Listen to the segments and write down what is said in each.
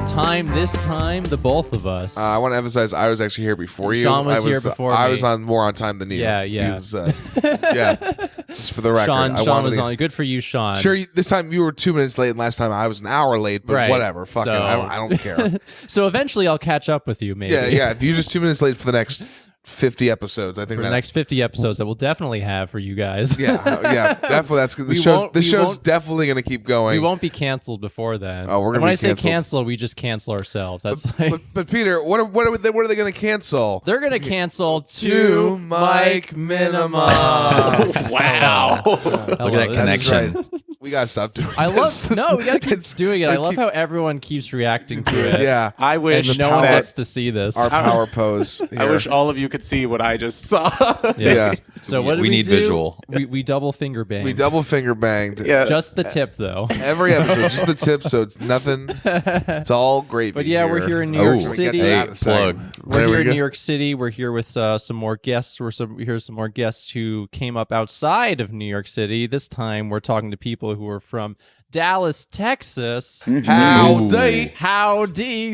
on time this time, the both of us. I want to emphasize I was actually here before you. Sean was here before I me. was on more on time than you. Yeah. Yeah. Just for the record. Sean was on. Good for you, Sean. Sure, this time you were 2 minutes late, and last time I was an hour late, but Right. whatever. Fuck it. I don't care. So eventually I'll catch up with you, maybe. Yeah. If you're just 2 minutes late for the next 50 episodes, I think For the next 50 episodes that we'll definitely have for you guys. yeah, definitely. That's good. The show's definitely going to keep going. We won't be canceled before then. Oh, we're going to be When I say canceled. cancel, we just cancel ourselves. That's But Peter, what are they going to cancel? They're going to cancel two mic minimum. Wow. Look at that connection. Right. We got to stop doing I this. love we gotta keep doing it. I love how everyone keeps reacting to it. Yeah. I wish And no one that gets to see this. Our power pose. I wish all of you could see what I just saw. Yeah. So what do We we need do? visual. We double finger bang. We double finger banged. Yeah. Just the tip though. Every episode, just the tip, so it's nothing. It's all great. But yeah, we're here in New York Oh, City. hey, plug. We're here in New York City. We're here with some more guests. Here's some more guests who came up outside of New York City. This time we're talking to people who are from Dallas, Texas. Howdy.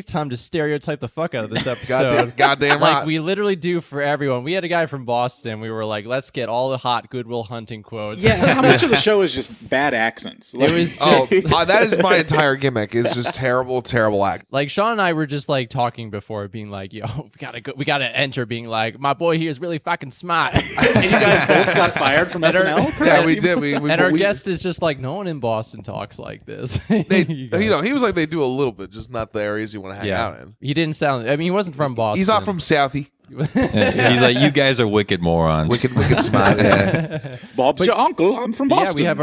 Time to stereotype the fuck out of this episode. Goddamn Like right. we literally do for everyone. We had a guy from Boston. We were like, let's get all the hot Goodwill Hunting quotes. Yeah, how much of the show is just bad accents? It was just that is my entire gimmick. It's just terrible act. like Sean and I were just like talking before, being like, "Yo, we gotta enter." Being like, "My boy here is really fucking smart." And you guys both got fired from SNL? Yeah, we did. We And our guest is just like, no one in Boston talks like this. he was like they do a little bit, just not the areas you want to hang out in. He didn't sound. I mean, he wasn't from Boston. He's not from Southie. He's like, you guys are wicked morons. Wicked smart. Yeah. Bob's your uncle. I'm from Boston. Yeah,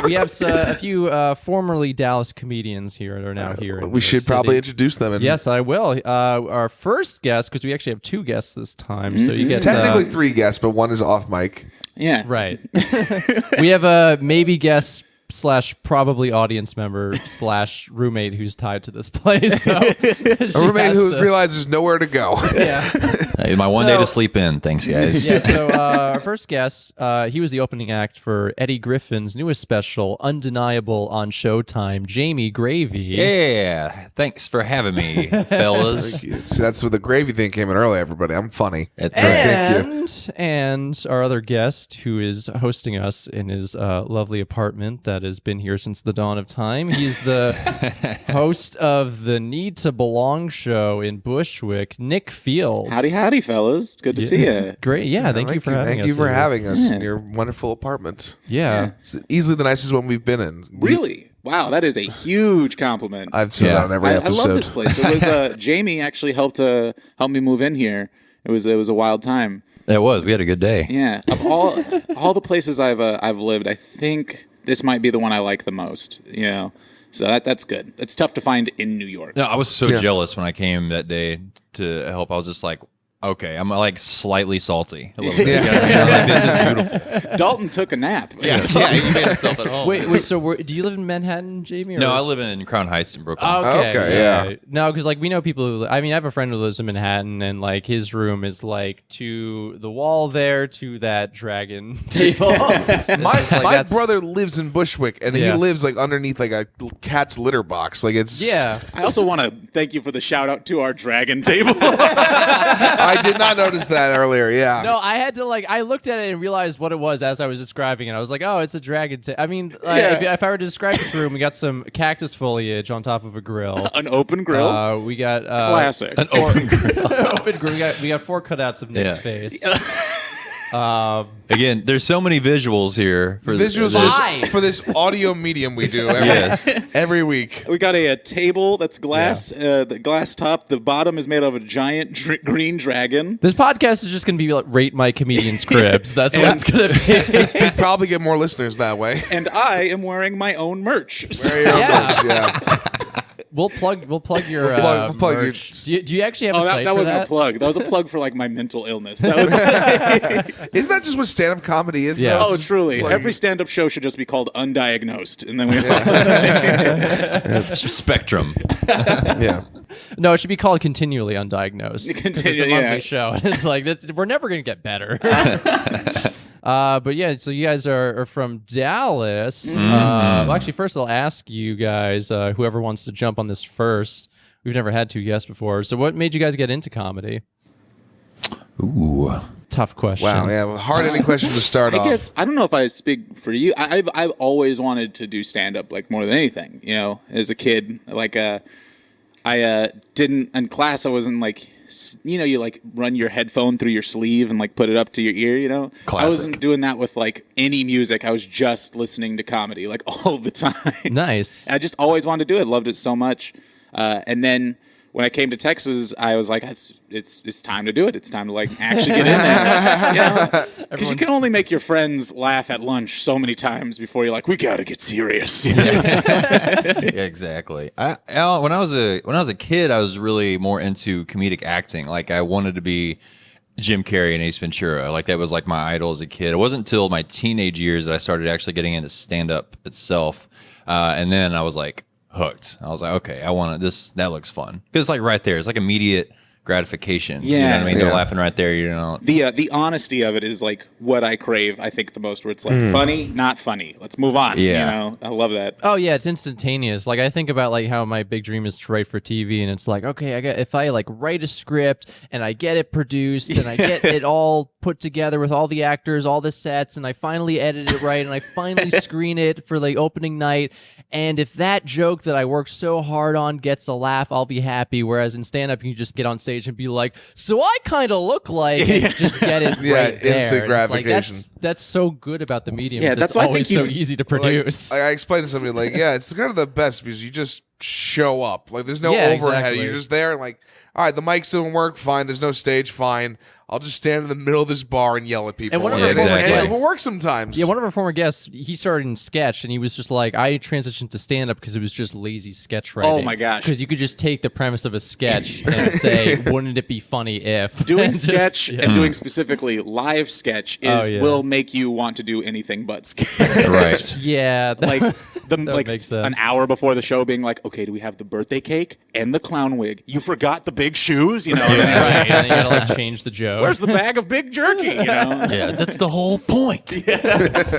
we have a few formerly Dallas comedians here that are now here. in New We York should City. probably introduce them. And Yes, I will. Our first guest, because we actually have two guests this time, so you get technically 3 guests, but one is off mic. Yeah. right. We have a maybe guest / probably audience member / roommate who's tied to this place. So A roommate who realizes there's nowhere to go. yeah. Hey, my one day to sleep in. Thanks, guys. Yeah, so our first guest, he was the opening act for Eddie Griffin's newest special, Undeniable, on Showtime, Jamie Gravy. Yeah. Thanks for having me, fellas. So that's where the gravy thing came in early, everybody. I'm funny. That's right. Thank you. And our other guest, who is hosting us in his lovely apartment that has been here since the dawn of time. He's the host of the Need to Belong show in Bushwick, Nick Fields. Howdy, fellas. It's good to see you. Great. Yeah, thank you for having us. Thank you for here. having us Yeah. in your wonderful apartment. Yeah. It's easily the nicest one we've been in. Really? Wow, that is a huge compliment. I've said that on every I episode. love this place. It was Jamie actually helped me move in here. It was a wild time. It was. We had a good day. Yeah, of all the places I've lived, I think this might be the one I like the most. You know, so that's good. It's tough to find in New York. No, I was so jealous when I came that day to help. I was just like, okay, I'm like slightly salty. A little bit. Yeah. You know, like, this is beautiful. Dalton took a nap. Yeah, he made himself at home. Wait. So, do you live in Manhattan, Jamie? Or? No, I live in Crown Heights in Brooklyn. Okay, yeah. No, because like we know people who. I mean, I have a friend who lives in Manhattan, and like his room is like to the wall there to that dragon table. My brother lives in Bushwick, and he Yeah. lives like underneath like a cat's litter box. Like it's Yeah. I also want to thank you for the shout out to our dragon table. I did not notice that earlier. Yeah. No, I had to I looked at it and realized what it was as I was describing it. I was like, oh, it's a dragon. I mean, if I were to describe this room, we got some cactus foliage on top of a grill. An open grill. We got Classic. An open grill. open grill. We got 4 cutouts of Nick's face. Again, there's so many visuals here. For Visuals Why? for this audio medium we do every, Yes. every week. We got a table that's glass. The glass top. The bottom is made of a giant green dragon. This podcast is just going to be like Rate My Comedian's Cribs. That's what it's going to be. We'd probably get more listeners that way. And I am wearing my own merch. Very much, yeah. We'll plug your We'll plug your- merch. Do you actually have a site that for wasn't that? a plug. That was a plug for like my mental illness. That was. Isn't that just what stand-up comedy is? Yeah. though? Oh, truly. Like- Every stand-up show should just be called Undiagnosed, and then we. Spectrum. Yeah. No, it should be called Continually Undiagnosed. 'cause it's a monthly Yeah. show. It's like we're never going to get better. But yeah, so you guys are from Dallas. Well, actually, first I'll ask you guys, whoever wants to jump on this first. we've never had two guests before. So what made you guys get into comedy? Ooh. Tough question. Wow, yeah, hard-hitting question to start I off. guess I don't know if I speak for you. I've always wanted to do stand up like more than anything. You know, as a kid, like I didn't in class. I wasn't like you like run your headphone through your sleeve and like put it up to your ear. You know, Classic. I wasn't doing that with like any music. I was just listening to comedy like all the time. Nice. I just always wanted to do it. Loved it so much, and then. When I came to Texas, I was like, it's time to do it. It's time to like actually get in there. Because you can only make your friends laugh at lunch so many times before you're like, we got to get serious. Yeah, exactly. When I was a kid, I was really more into comedic acting. Like I wanted to be Jim Carrey and Ace Ventura. Like that was like my idol as a kid. It wasn't until my teenage years that I started actually getting into stand up itself. And then I was like, hooked. I was like, okay, I want this. That looks fun because it's like right there. It's like immediate gratification. You know what I mean? They're laughing right there. You know, the honesty of it is like what I crave. I think the most. Where it's like funny, not funny. Let's move on. Yeah. You know, I love that. Oh yeah, it's instantaneous. Like I think about like how my big dream is to write for TV, and it's like, okay, if I like write a script and I get it produced and I get it all put together with all the actors, all the sets, and I finally edit it right and I finally screen it for the opening night. And if that joke that I worked so hard on gets a laugh, I'll be happy. Whereas in stand-up, you can just get on stage and be like, so I kind of look like, and just get it right there. Instant gratification. Like, that's so good about the medium. Yeah, that's why I always think so easy to produce. Like, I explained to somebody like, yeah, it's kind of the best because you just show up. Like there's no Yeah, overhead. exactly. You're just there and like, all right, the mics don't work. Fine. There's no stage. Fine. I'll just stand in the middle of this bar and yell at people. And one of our former and guests- it will work sometimes. Yeah, one of our former guests, he started in sketch, and he was just like, I transitioned to stand-up because it was just lazy sketch writing. Oh my gosh. Because you could just take the premise of a sketch and say, wouldn't it be funny if... Doing And just- sketch yeah. and doing specifically live sketch will make you want to do anything but sketch. right. Yeah. like makes sense. an hour before the show being like, okay, do we have the birthday cake and the clown wig? You forgot the big shoes, you know? Right, and then you gotta like change the joke. Where's the bag of big jerky? You know? Yeah, that's the whole point.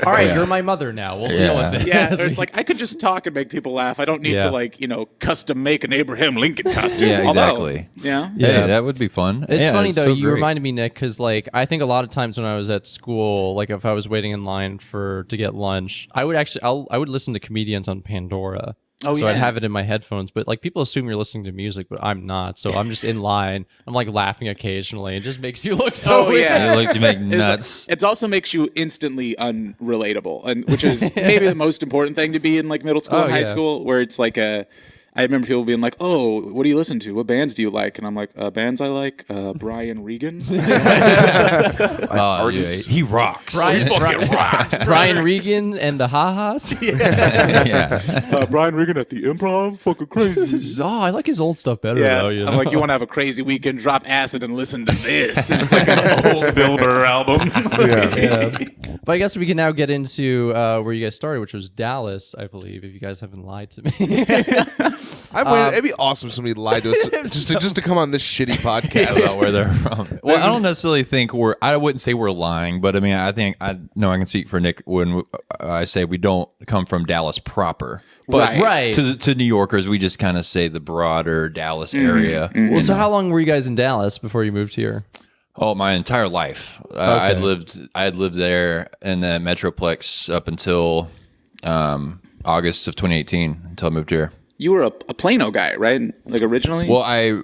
All right, you're my mother now. We'll deal with it. Yeah, it's like I could just talk and make people laugh. I don't need Yeah. to like, custom make an Abraham Lincoln costume. Yeah, Although, exactly. yeah. Yeah, that would be fun. It's Yeah, funny though. so You great. reminded me, Nick, because like I think a lot of times when I was at school, like if I was waiting in line to get lunch, I would listen to comedians on Pandora. Oh, so yeah. I'd have it in my headphones, but like people assume you're listening to music, but I'm not. So I'm just in line. I'm like laughing occasionally. It just makes you look so Oh, weird. yeah. It looks you make nuts. It also makes you instantly unrelatable, and which is maybe the most important thing to be in like middle school Oh, and high yeah. school, where it's like I remember people being like, "Oh, what do you listen to? What bands do you like?" And I'm like, "Bands I like, Brian Regan." Oh, yeah, he rocks. Brian Regan and the Ha-Has. yeah. Brian Regan at the Improv, fucking crazy. Oh, I like his old stuff better Yeah, though. I'm like, you want to have a crazy weekend? Drop acid and listen to this. And it's like an old Bill Burr album. Yeah. But I guess we can now get into where you guys started, which was Dallas, I believe, if you guys haven't lied to me. It'd be awesome if somebody lied to us just to come on this shitty podcast. About where they're from. Well, I don't necessarily think I wouldn't say we're lying, but I mean, I think I can speak for Nick when I say we don't come from Dallas proper. But Right. to New Yorkers, we just kind of say the broader Dallas area. Well, so how long were you guys in Dallas before you moved here? Oh, my entire life. I had lived there in the Metroplex up until August of 2018 until I moved here. You were a Plano guy, right? Like originally? Well, I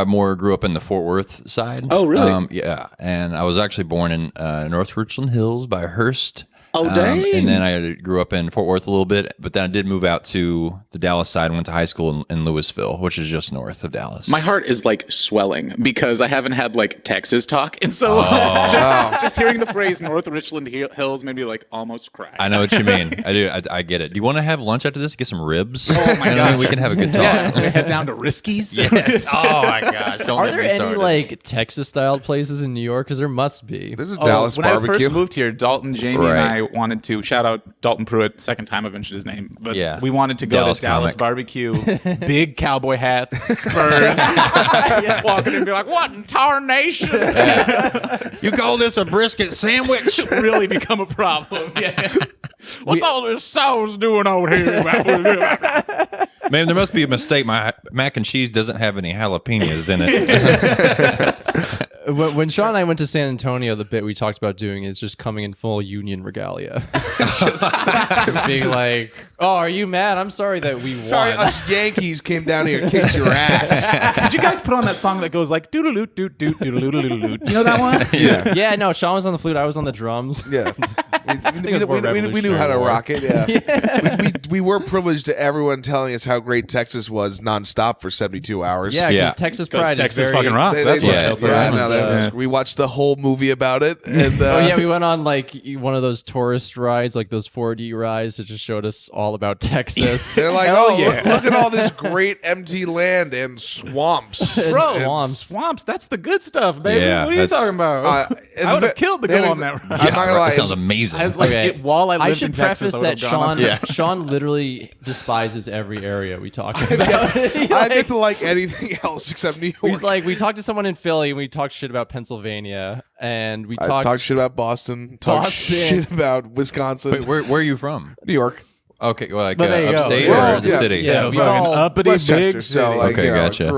more grew up in the Fort Worth side. Oh, really? Yeah, and I was actually born in North Richland Hills by Hearst. Oh, dang. And then I grew up in Fort Worth a little bit, but then I did move out to the Dallas side and went to high school in Louisville, which is just north of Dallas. My heart is like swelling because I haven't had like Texas talk. And so just hearing the phrase North Richland Hills made me like almost cry. I know what you mean. I do. I get it. Do you want to have lunch after this? Get some ribs? Oh, my You know what I mean? gosh. We can have a good talk. Yeah, we head down to Risky's. Yes. Oh my gosh. Don't Are get there me any started. like Texas-style places in New York? Because there must be. There's a Dallas when I barbecue. first moved here, Dalton, Jamie, Right. and I wanted to shout out Dalton Pruitt. Second time I've mentioned his name, but Yeah. we wanted to go Dallas to Dallas comic. barbecue. Big cowboy hats, spurs, walking in and be like, "What in tarnation?" You call this a brisket sandwich? Really become a problem. Yeah. What's all this sauce doing over here? Man, there must be a mistake. My mac and cheese doesn't have any jalapenos in it. When Sean and I went to San Antonio, the bit we talked about doing is just coming in full Union regalia. just being like, "Oh, are you mad? I'm sorry that we won." Sorry, us Yankees came down here and kicked your ass. Did you guys put on that song that goes like doodle doot doot doot doodle doodle doot? You know that one? Yeah. Yeah, no, Sean was on the flute. I was on the drums. Yeah. We knew how to Revolutionary rock it. Yeah. We were privileged to everyone telling us how great Texas was nonstop for 72 hours. Yeah, because Yeah. Texas Pride Texas is very, fucking rocks. They- That's they- what yeah, built it yeah, around. no, that was- we watched the whole movie about it. And, Oh yeah, we went on like one of those tourist rides, like those 4D rides that just showed us all about Texas. they're like, Hell oh, yeah. look at all this great empty land and swamps. And Bro, swamps. swamps, that's the good stuff, baby. Yeah, what are you that's- talking about? And I would the- have killed to they had go a- on that ride. I'm not Yeah, gonna lie, that sounds amazing. I was like, Okay. while I lived I in should Texas, preface I would that have gone Sean on- Sean literally despises every area we talk about. I get to like anything else except New York. He's like, we talked to someone in Philly and we talked shit about Pennsylvania and we I talked. talked shit about Boston. Talked Boston. shit about Wisconsin. Wait, where are you from? New York. Okay, well, like But there you go. upstate Well, or the yeah, city? yeah, we fucking all uppity Westchester. big So city. like, Okay, you know, gotcha.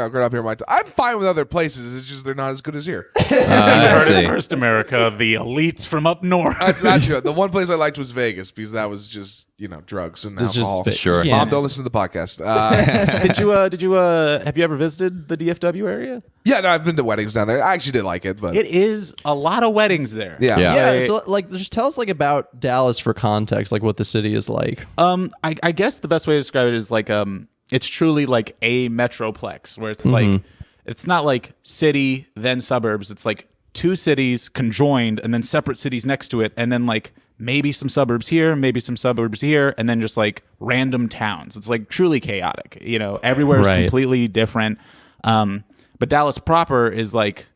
grew up here. I'm fine with other places. It's just they're not as good as here. I Heard it see. first, America, the elites from up north. That's not true. The one place I liked was Vegas because that was just drugs and It's just alcohol. fit- Sure. yeah. Mom, don't listen to the podcast. Did you have you ever visited the DFW area? Yeah, no, I've been to weddings down there. I actually did like it, but It is a lot of weddings there. yeah. Yeah. Yeah, so like, just tell us like about Dallas for context, like what the city is like. I guess the best way to describe it is like it's truly like a metroplex where it's like it's not like city then suburbs. It's like two cities conjoined and then separate cities next to it, and then like maybe some suburbs here, maybe some suburbs here, and then just like random towns. It's like truly chaotic. Everywhere is Right. completely different. But Dallas proper is like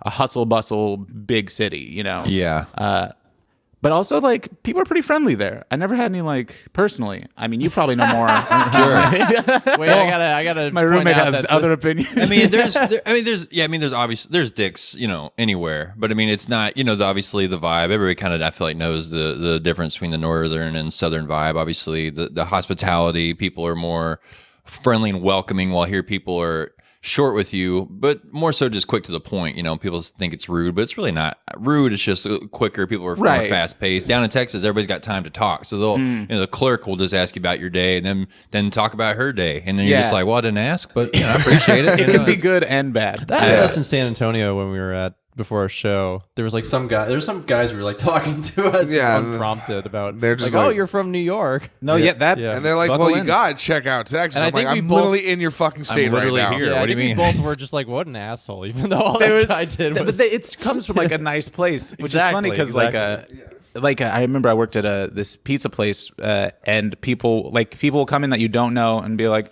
a hustle bustle big city. Yeah. But also, like, people are pretty friendly there. I never had any, like, personally. I mean, you probably know more. Sure. Wait, I gotta. My point roommate out has that other opinions. I mean, there's obviously there's dicks, anywhere. But I mean, it's not, obviously the vibe. Everybody kind of, I feel like, knows the difference between the northern and southern vibe. Obviously, the hospitality, people are more friendly and welcoming, while here people are short with you, but more so just quick to the point. People think it's rude, but it's really not rude. It's just quicker. People are more Right. fast paced. Down in Texas, everybody's got time to talk, so they'll the clerk will just ask you about your day, and then talk about her day, and then you're Yeah. just like, well, I didn't ask, but I appreciate it. It can be good and bad. That happened to us in San Antonio when we were at before our show. There was like some guys who were like talking to us Yeah, unprompted about. they're just like, oh, like- you're from New York. No, yeah, that. Yeah. And they're like, Buckle well, you in. gotta check out Texas. And I I'm like, think we I'm both- literally in your fucking state literally right now. here. Yeah, What I do you think we mean? both were just like, what an asshole, even though all There that was, guy did was. it comes from like a nice place, which is funny because Exactly. I remember I worked at this pizza place, and people will come in that you don't know and be like,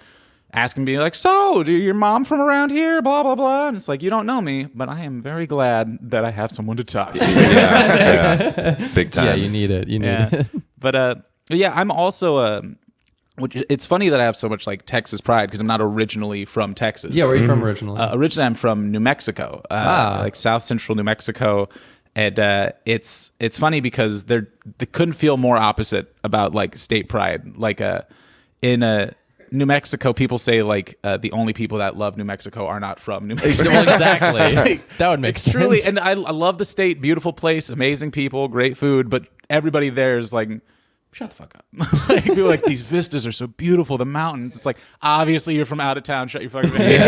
asking me like, so do your mom from around here, blah blah blah, and it's like, you don't know me, but I am very glad that I have someone to talk to. yeah, big time. yeah, you need it. You need it. But yeah, I'm also which it's funny that I have so much like Texas pride because I'm not originally from Texas. Yeah, where are you from originally? Originally, I'm from New Mexico, like South Central New Mexico, and it's funny because they couldn't feel more opposite about like state pride. Like in New Mexico, people say like the only people that love New Mexico are not from New Mexico. Well, exactly. That would make It's sense. truly, and I love the state, beautiful place, amazing people, great food, but everybody there is like, shut the fuck up. Like, people are like, these vistas are so beautiful, the mountains. It's like, obviously you're from out of town, shut your fucking face.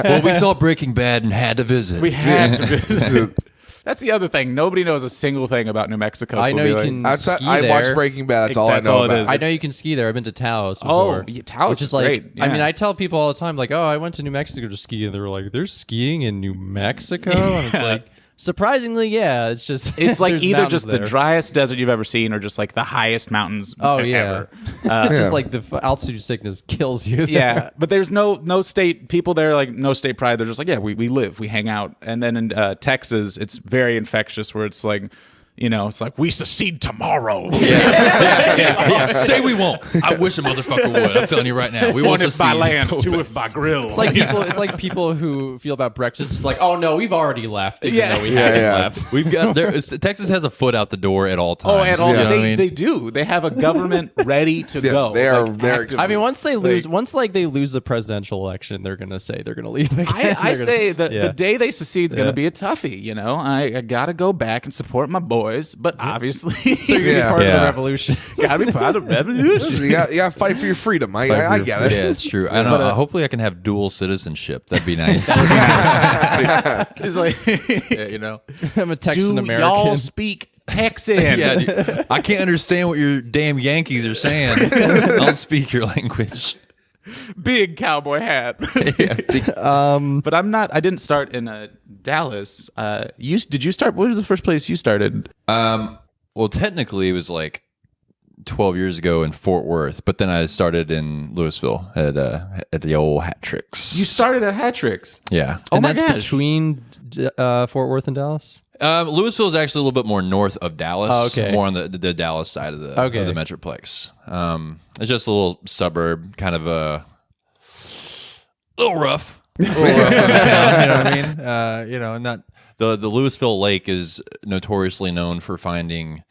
Well, we saw Breaking Bad and had to visit. We had to visit. That's the other thing. Nobody knows a single thing about New Mexico. I so know we'll you be like, can Outside, ski I there. watched Breaking Bad. That's all I That's know all it about. is. I know you can ski there. I've been to Taos Oh, before. yeah, Taos which is is like, great. I mean, Yeah. I tell people all the time, like, oh, I went to New Mexico to ski, and they were like, there's skiing in New Mexico? And it's like, surprisingly, yeah, it's just, it's like there's either mountains just the there. driest desert you've ever seen or just like the highest mountains Oh, yeah. ever. Just like the altitude sickness kills you. Yeah, there. but there's no state people there, like no state pride. They're just like, yeah, we live, we hang out. And then in Texas, it's very infectious where it's like It's like we secede tomorrow. Yeah. Say we won't. I wish a motherfucker would. I'm telling you right now. We One want to if by see land, so two fast. if by grill. It's like people who feel about Brexit. It's like, oh no, we've already left. Even though we haven't left. We've got Texas has a foot out the door at all times. Oh, and all, You know what I they mean? do. They have a government ready to go. they're actively. I mean, once they lose the presidential election, they're gonna say they're gonna leave again. I say that yeah. the day they secede is going to be a toughie. I got to go back and support my boys, but obviously, So you're gonna be part of the revolution. got to be part of the revolution. You got to fight for your freedom. I get it. Yeah, it's true. I don't know. Hopefully, I can have dual citizenship. That'd be nice. It's like, yeah. I'm a Texan do American. y'all speak Texan? Yeah, dude, I can't understand what your damn Yankees are saying. I'll speak your language. Big cowboy hat. But I'm not. I didn't start in Dallas. Did you start? What was the first place you started? Well, technically, it was like 12 years ago in Fort Worth, but then I started in Louisville at the old Hat Tricks. You started at Hat Tricks. Yeah. Oh And my that's gosh. between Fort Worth and Dallas. Louisville is actually a little bit more north of Dallas. Oh, okay. More on the Dallas side of the Metroplex. It's just a little suburb, kind of a little rough. You know what I mean? Not the Louisville Lake is notoriously known for finding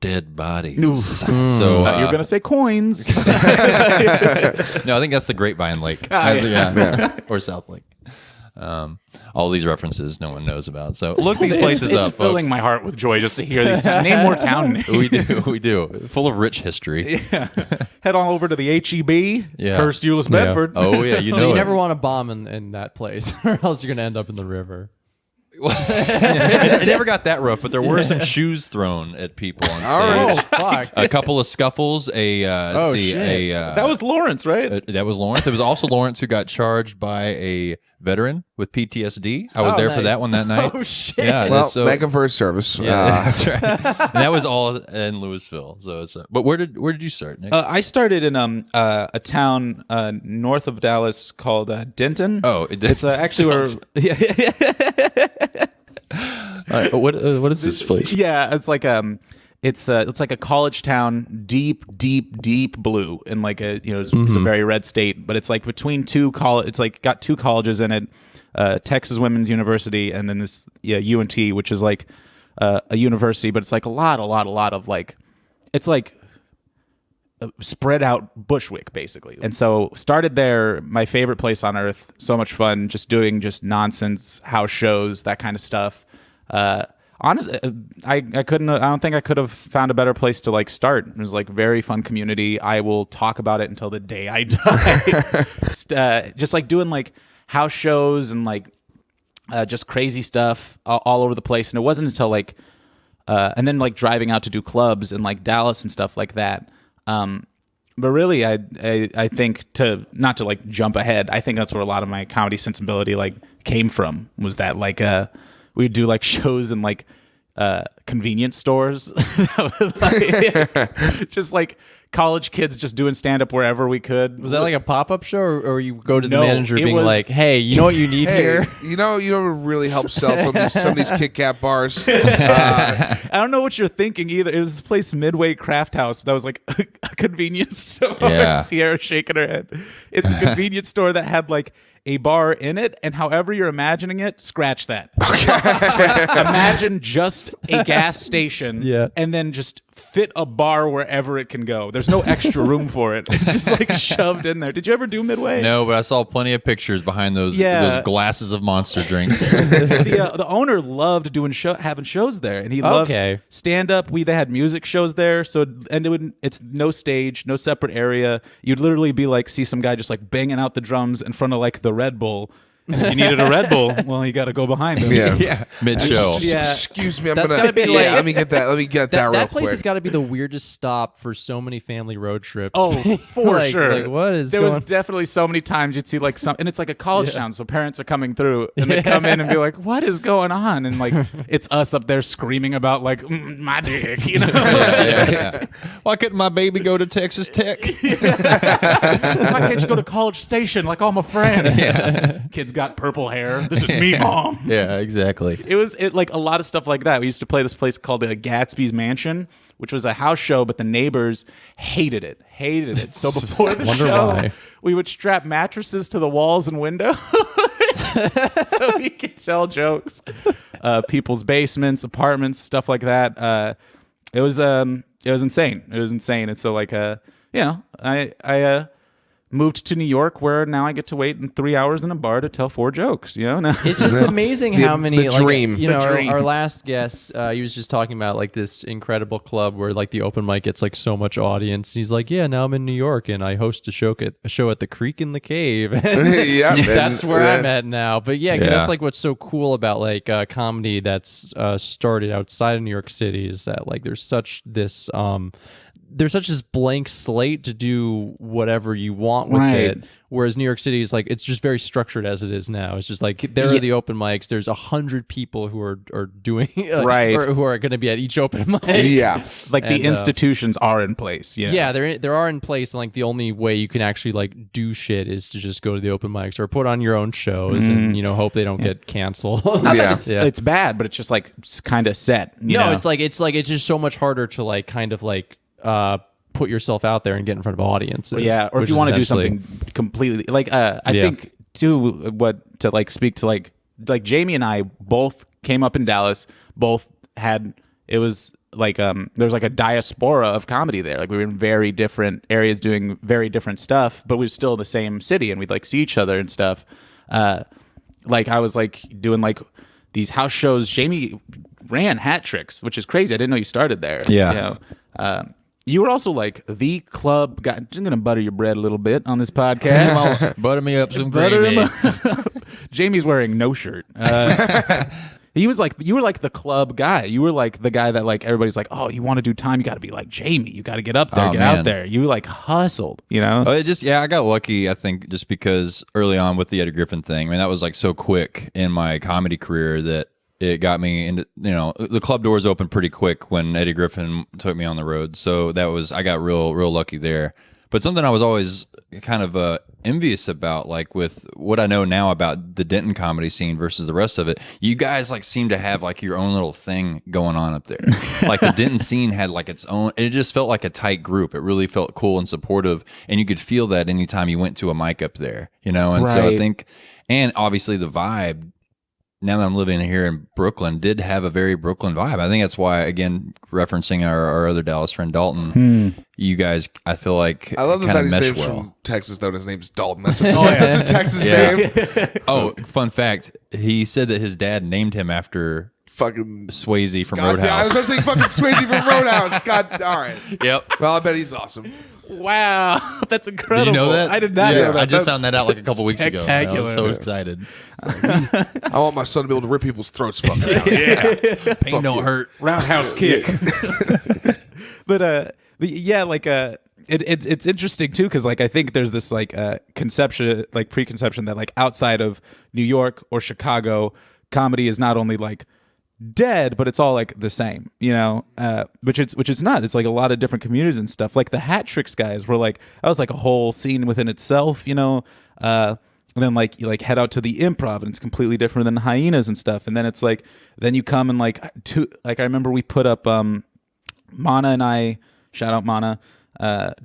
dead bodies. So You're gonna say coins. no, I think that's the Grapevine Lake. Or South Lake. All these references no one knows about. So look these places it's up, filling folks. my heart with joy just to hear these. Name more town names. We do. Full of rich history. Head on over to the HEB, Yeah. Hurst, Euless, Bedford. Oh yeah, you know. So you it. never want to bomb in that place, or else you're gonna end up in the river. It never got that rough, but there were some shoes thrown at people on stage. Oh fuck! A couple of scuffles. That was Lawrence, right? That was Lawrence. It was also Lawrence who got charged by a veteran with PTSD. I was there for nice. that one that night. Oh shit! Yeah, Well, so, thank him for his service. yeah, that's right. And that was all in Louisville. So it's. But where did you start, Nick? I started in a town north of Dallas called Denton. Oh, it's actually where. What is this place? Yeah, it's like it's like a college town, deep blue, and like it's a very red state. But it's like between two college. It's like got two colleges in it, Texas Women's University, and then this UNT, which is like a university, but it's like a lot of like, it's like spread out Bushwick basically. And so started there. My favorite place on earth. So much fun, just doing nonsense house shows, that kind of stuff. Honestly, I couldn't. I don't think I could have found a better place to like start. It was like very fun community. I will talk about it until the day I die. Just like doing like house shows and like just crazy stuff all over the place. And it wasn't until like and then like driving out to do clubs in like Dallas and stuff like that. But really, I think not to like jump ahead. I think that's where a lot of my comedy sensibility like came from. Was that like we'd do like shows in like convenience stores, just like college kids just doing stand up wherever we could. Was that like a pop up show, or you go to the No, manager it being was- like, "Hey, you know what you need Hey, here?" you know what really helps sell some of these Kit Kat bars? I don't know what you're thinking either. It was this place, Midway Craft House, that was like a convenience store. Yeah. Sierra shaking her head. It's a convenience store that had like a bar in it, and however you're imagining it, scratch that. Imagine just a gas station, Yeah. and then just fit a bar wherever it can go. There's no extra room for it. It's just like shoved in there. Did you ever do Midway? No, but I saw plenty of pictures behind those glasses of Monster drinks. The owner loved doing having shows there, and he loved Okay. stand up. They had music shows there, it's no stage, no separate area. You'd literally be like see some guy just like banging out the drums in front of like the Red Bull. And if you needed a Red Bull, well, you got to go behind him. Yeah. Mid-show. Just Yeah. excuse me. That's I'm gotta gonna. be like- Let me get that. Let me get that real That place quick. has got to be the weirdest stop for so many family road trips. Oh, for Like- sure. Like, what is there going was definitely so many times you'd see like and it's like a college town, so parents are coming through and they come in and be like, "What is going on?" And like it's us up there screaming about like my dick, Yeah. Why couldn't my baby go to Texas Tech? Why can't you go to College Station like all my friends? Kids got purple hair. This is me, Mom. Yeah, exactly. It was like a lot of stuff like that. We used to play this place called Gatsby's Mansion, which was a house show, but the neighbors hated it. So before the Wonder show, why. we would strap mattresses to the walls and windows so we could tell jokes. People's basements, apartments, stuff like that. It was insane. And so like I moved to New York, where now I get to wait in 3 hours in a bar to tell 4 jokes. It's just amazing how many the dream. You know, The dream. our last guest, he was just talking about like this incredible club where like the open mic gets like so much audience. He's like, yeah, now I'm in New York and I host a show at the Creek in the Cave. Yeah, That's where I'm at now. But yeah, 'cause Yeah. that's like what's so cool about like comedy that's started outside of New York City is that like there's such this blank slate to do whatever you want with Right. it. Whereas New York City is like, it's just very structured as it is now. It's just like, there are the open mics. There's 100 people who are doing, Right. or who are going to be at each open mic. Yeah. Like the And, institutions are in place. Yeah, there are in place, and like the only way you can actually like do shit is to just go to the open mics or put on your own shows and hope they don't get canceled. Not Yeah. that it's bad, but it's just like kind of set. You know? it's just so much harder to like kind of like put yourself out there and get in front of audiences. Yeah, or if which you is want to do essentially- something completely like I think too speak to like Jamie and I both came up in Dallas, both had it was like there was like a diaspora of comedy there. Like we were in very different areas doing very different stuff, but we were still in the same city and we'd like see each other and stuff. Like I was like doing like these house shows. Jamie ran Hat Tricks, which is crazy. I didn't know you started there. Yeah. You know? You were also like the club guy. I'm gonna butter your bread a little bit on this podcast. Butter me up some Butter gravy. him up. Jamie's wearing no shirt. You were like the club guy. You were like the guy that like everybody's like, oh, you want to do time? You got to be like Jamie. You got to get up there, Oh, get man. out there. You like hustled, you know? Oh, I got lucky, I think, just because early on with the Eddie Griffin thing, I mean, that was like so quick in my comedy career that it got me into, the club doors opened pretty quick when Eddie Griffin took me on the road. So I got real lucky there. But something I was always kind of envious about, like with what I know now about the Denton comedy scene versus the rest of it, you guys like seem to have like your own little thing going on up there. Like the Denton scene had like its own, it just felt like a tight group. It really felt cool and supportive. And you could feel that anytime you went to a mic up there, And so I Right. think, and obviously the vibe, now that I'm living here in Brooklyn, did have a very Brooklyn vibe. I think that's why, again, referencing our other Dallas friend Dalton, you guys, I feel like I love the kind fact of he's mesh named well. from Texas, though. And his name's Dalton. That's such a Texas name. Oh, fun fact: he said that his dad named him after Fucking Swayze from God, I was Roadhouse. going to say fucking Swayze from Roadhouse. God, all right. Yep. Well, I bet he's awesome. Wow, that's incredible. Did you know that? I did not Yeah, know that. I just found that out like a couple weeks ago. and I was so spectacular. excited. I want my son to be able to rip people's throats fucking out. Pain don't hurt. Roundhouse kick. but yeah, like it's interesting too because like I think there's this like preconception that like outside of New York or Chicago, comedy is not only like dead, but it's all like the same, which it's not. It's like a lot of different communities and stuff. Like the Hat Tricks guys were like, that was like a whole scene within itself, and then like you like head out to the Improv and it's completely different than Hyenas and stuff. And then it's like, then you come and like I remember we put up Mana and I, shout out Mana,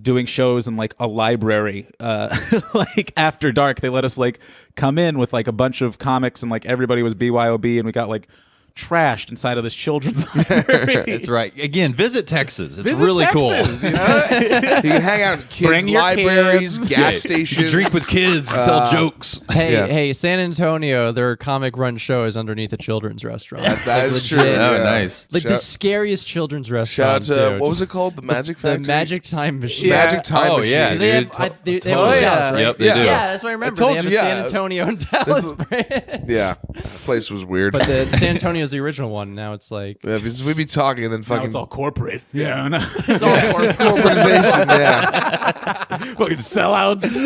doing shows in like a library, like after dark. They let us like come in with like a bunch of comics and like everybody was BYOB and we got like trashed inside of this children's library. That's right. Again, visit Texas. It's Visit really Texas, cool. you know? You can hang out in kids' Bring your libraries, kids. gas You stations. drink with kids, and tell jokes. Hey, San Antonio, their comic run show is underneath a children's restaurant. That is true. legit. Oh, yeah. nice. Like the Shout- scariest children's Shout restaurant. out to, too. what was it called? The Magic The Factory? Magic Time Machine. Magic Time Oh, Machine. yeah, Do they dude. have, they have totally. in Dallas, right? Yep, they Yeah. do. Yeah, that's what I remember. told They have you, a yeah. San Antonio and Dallas brand. Yeah. That place was weird. But the San Antonio's the original one. Now it's like Yeah, because we'd be talking and then Now fucking it's all corporate. Yeah. it's all corporate. corporatization. Yeah. Fucking sellouts.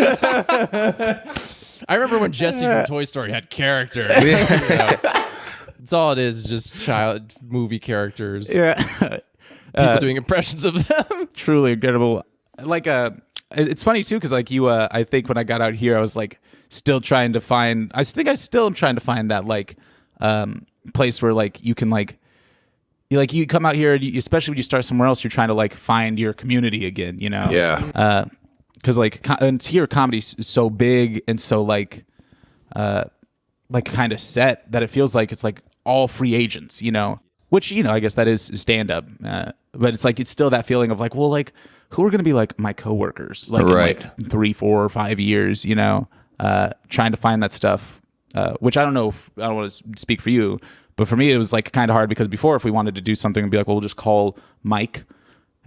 I remember when Jesse from Toy Story had character. Yeah. That's all it is just child movie characters. Yeah. People doing impressions of them. Truly incredible. Like it's funny too because like you I think when I got out here I was like still trying to find I think I still am trying to find that like place where like you can like you come out here and especially when you start somewhere else you're trying to like find your community again, you know. Yeah. Because like and here comedy is so big and so like kind of set that it feels like it's like all free agents, you know, which, you know, I guess that is stand up. But it's like, it's still that feeling of like, well, like who are going to be like my coworkers, like right. in like 3, 4, or 5 years, you know, trying to find that stuff, which I don't know if, I don't want to speak for you, but for me, it was like kind of hard because before if we wanted to do something and be like, well, we'll just call Mike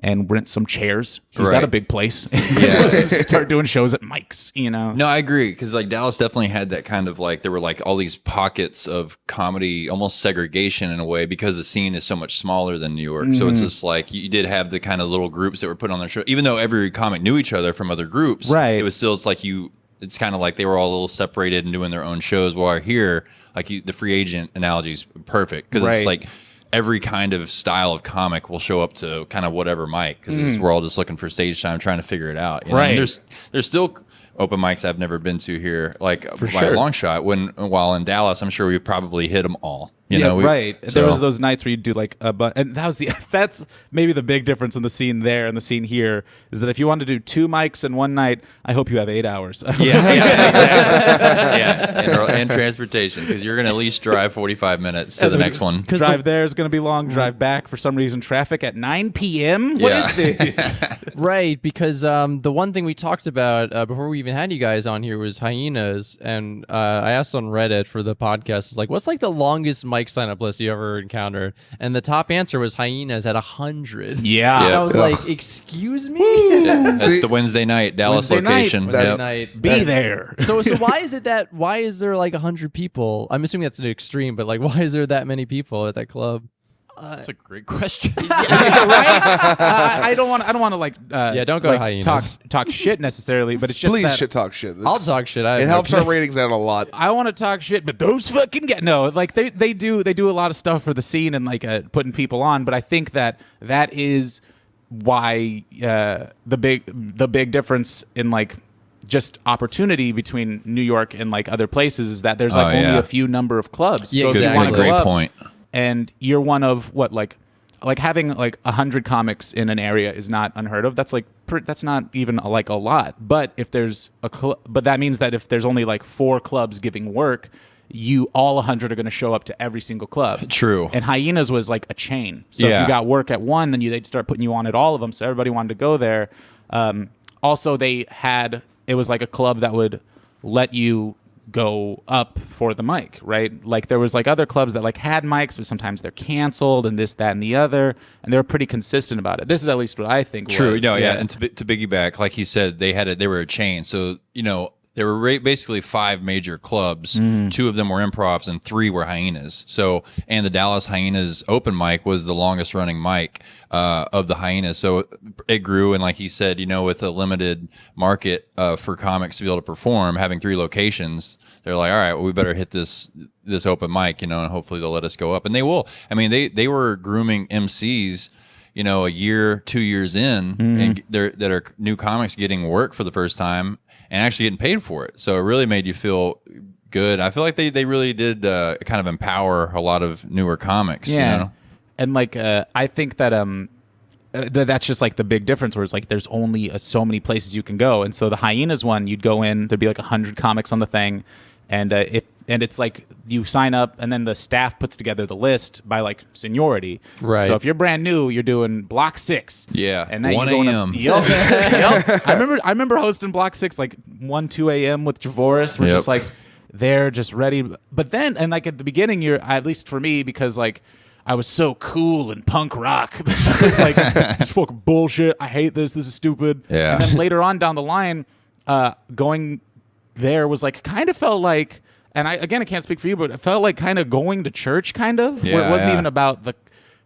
and rent some chairs. He's got a big place. Yeah. Start doing shows at Mike's, you know? No, I agree. Because like Dallas definitely had that kind of like, there were like all these pockets of comedy, almost segregation in a way, because the scene is so much smaller than New York. So it's just like, you did have the kind of little groups that were put on their show. Even though every comic knew each other from other groups, right. It was still, it's like it's kind of like they were all a little separated and doing their own shows. While here, like the free agent analogy is perfect. Because it's like, every kind of style of comic will show up to kind of whatever mic because we're all just looking for stage time, trying to figure it out. You know? Right. And there's still open mics I've never been to here, like by a long shot. While in Dallas, I'm sure we probably hit them all. You know, right. There was those nights where you do like and that was that's maybe the big difference in the scene there and the scene here is that if you want to do 2 mics in one night, I hope you have 8 hours. Yeah, exactly. Yeah, and transportation because you're gonna at least drive 45 minutes to the next one. Drive there is going to be long. Drive back for some reason. Traffic at 9 p.m. What is this? Right, because the one thing we talked about before we even had you guys on here was hyenas, and I asked on Reddit for the podcast, like, what's like the longest mic sign up list you ever encountered? And the top answer was hyenas at 100. Yeah. And I was like, excuse me? Yeah, that's the Wednesday night Dallas location. Wednesday night. Be there. So why is there like 100 people? I'm assuming that's an extreme, but like, why is there that many people at that club? That's a great question. Right? I don't want to like don't go to hyenas. talk shit necessarily, but it's just Please that shit talk shit. I'll talk shit. It helps our ratings out a lot. I want to talk shit, but those fucking like they do a lot of stuff for the scene and like putting people on, but I think that is why the big difference in like just opportunity between New York and like other places is that there's like only a few number of clubs. Yeah, so exactly. if you want to go Great up, point. and you're one of what like having like 100 comics in an area is not unheard of. That's like that's not even like a lot. But if there's but that means that if there's only like 4 clubs giving work, all 100 are going to show up to every single club. True. And Hyenas was like a chain. So if you got work at one, then they'd start putting you on at all of them. So everybody wanted to go there. Also, it was like a club that would let you go up for the mic, right? Like there was like other clubs that like had mics, but sometimes they're canceled and this, that, and the other, and they were pretty consistent about it. This is at least what I think. True. Was. No, yeah. And to piggyback, like he said, they were a chain. So there were basically 5 major clubs. 2 of them were improvs and 3 were hyenas. So, and the Dallas Hyenas open mic was the longest running mic of the hyenas. So it grew, and like he said, with a limited market for comics to be able to perform, having 3 locations, they're like, all right, well, we better hit this open mic, and hopefully they'll let us go up, and they will. I mean, they were grooming MCs. A year, 2 years in, and that are new comics getting work for the first time and actually getting paid for it. So it really made you feel good. I feel like they really did kind of empower a lot of newer comics. Yeah. And like I think that that's just like the big difference where it's like there's only so many places you can go. And so the Hyenas one, you'd go in, there'd be like 100 comics on the thing. And it's like you sign up, and then the staff puts together the list by like seniority. Right. So if you're brand new, you're doing block 6. Yeah. And then 1 a.m. Yep. I remember hosting block 6 like 1, 2 a.m. with Javoris. We're just like they're just ready. But then, and like at the beginning, you're, at least for me, because like I was so cool and punk rock. It's like this fucking bullshit. I hate this. This is stupid. Yeah. And then later on down the line, going there was like kind of felt like, and I can't speak for you, but it felt like kind of going to church, kind of, where it wasn't even about the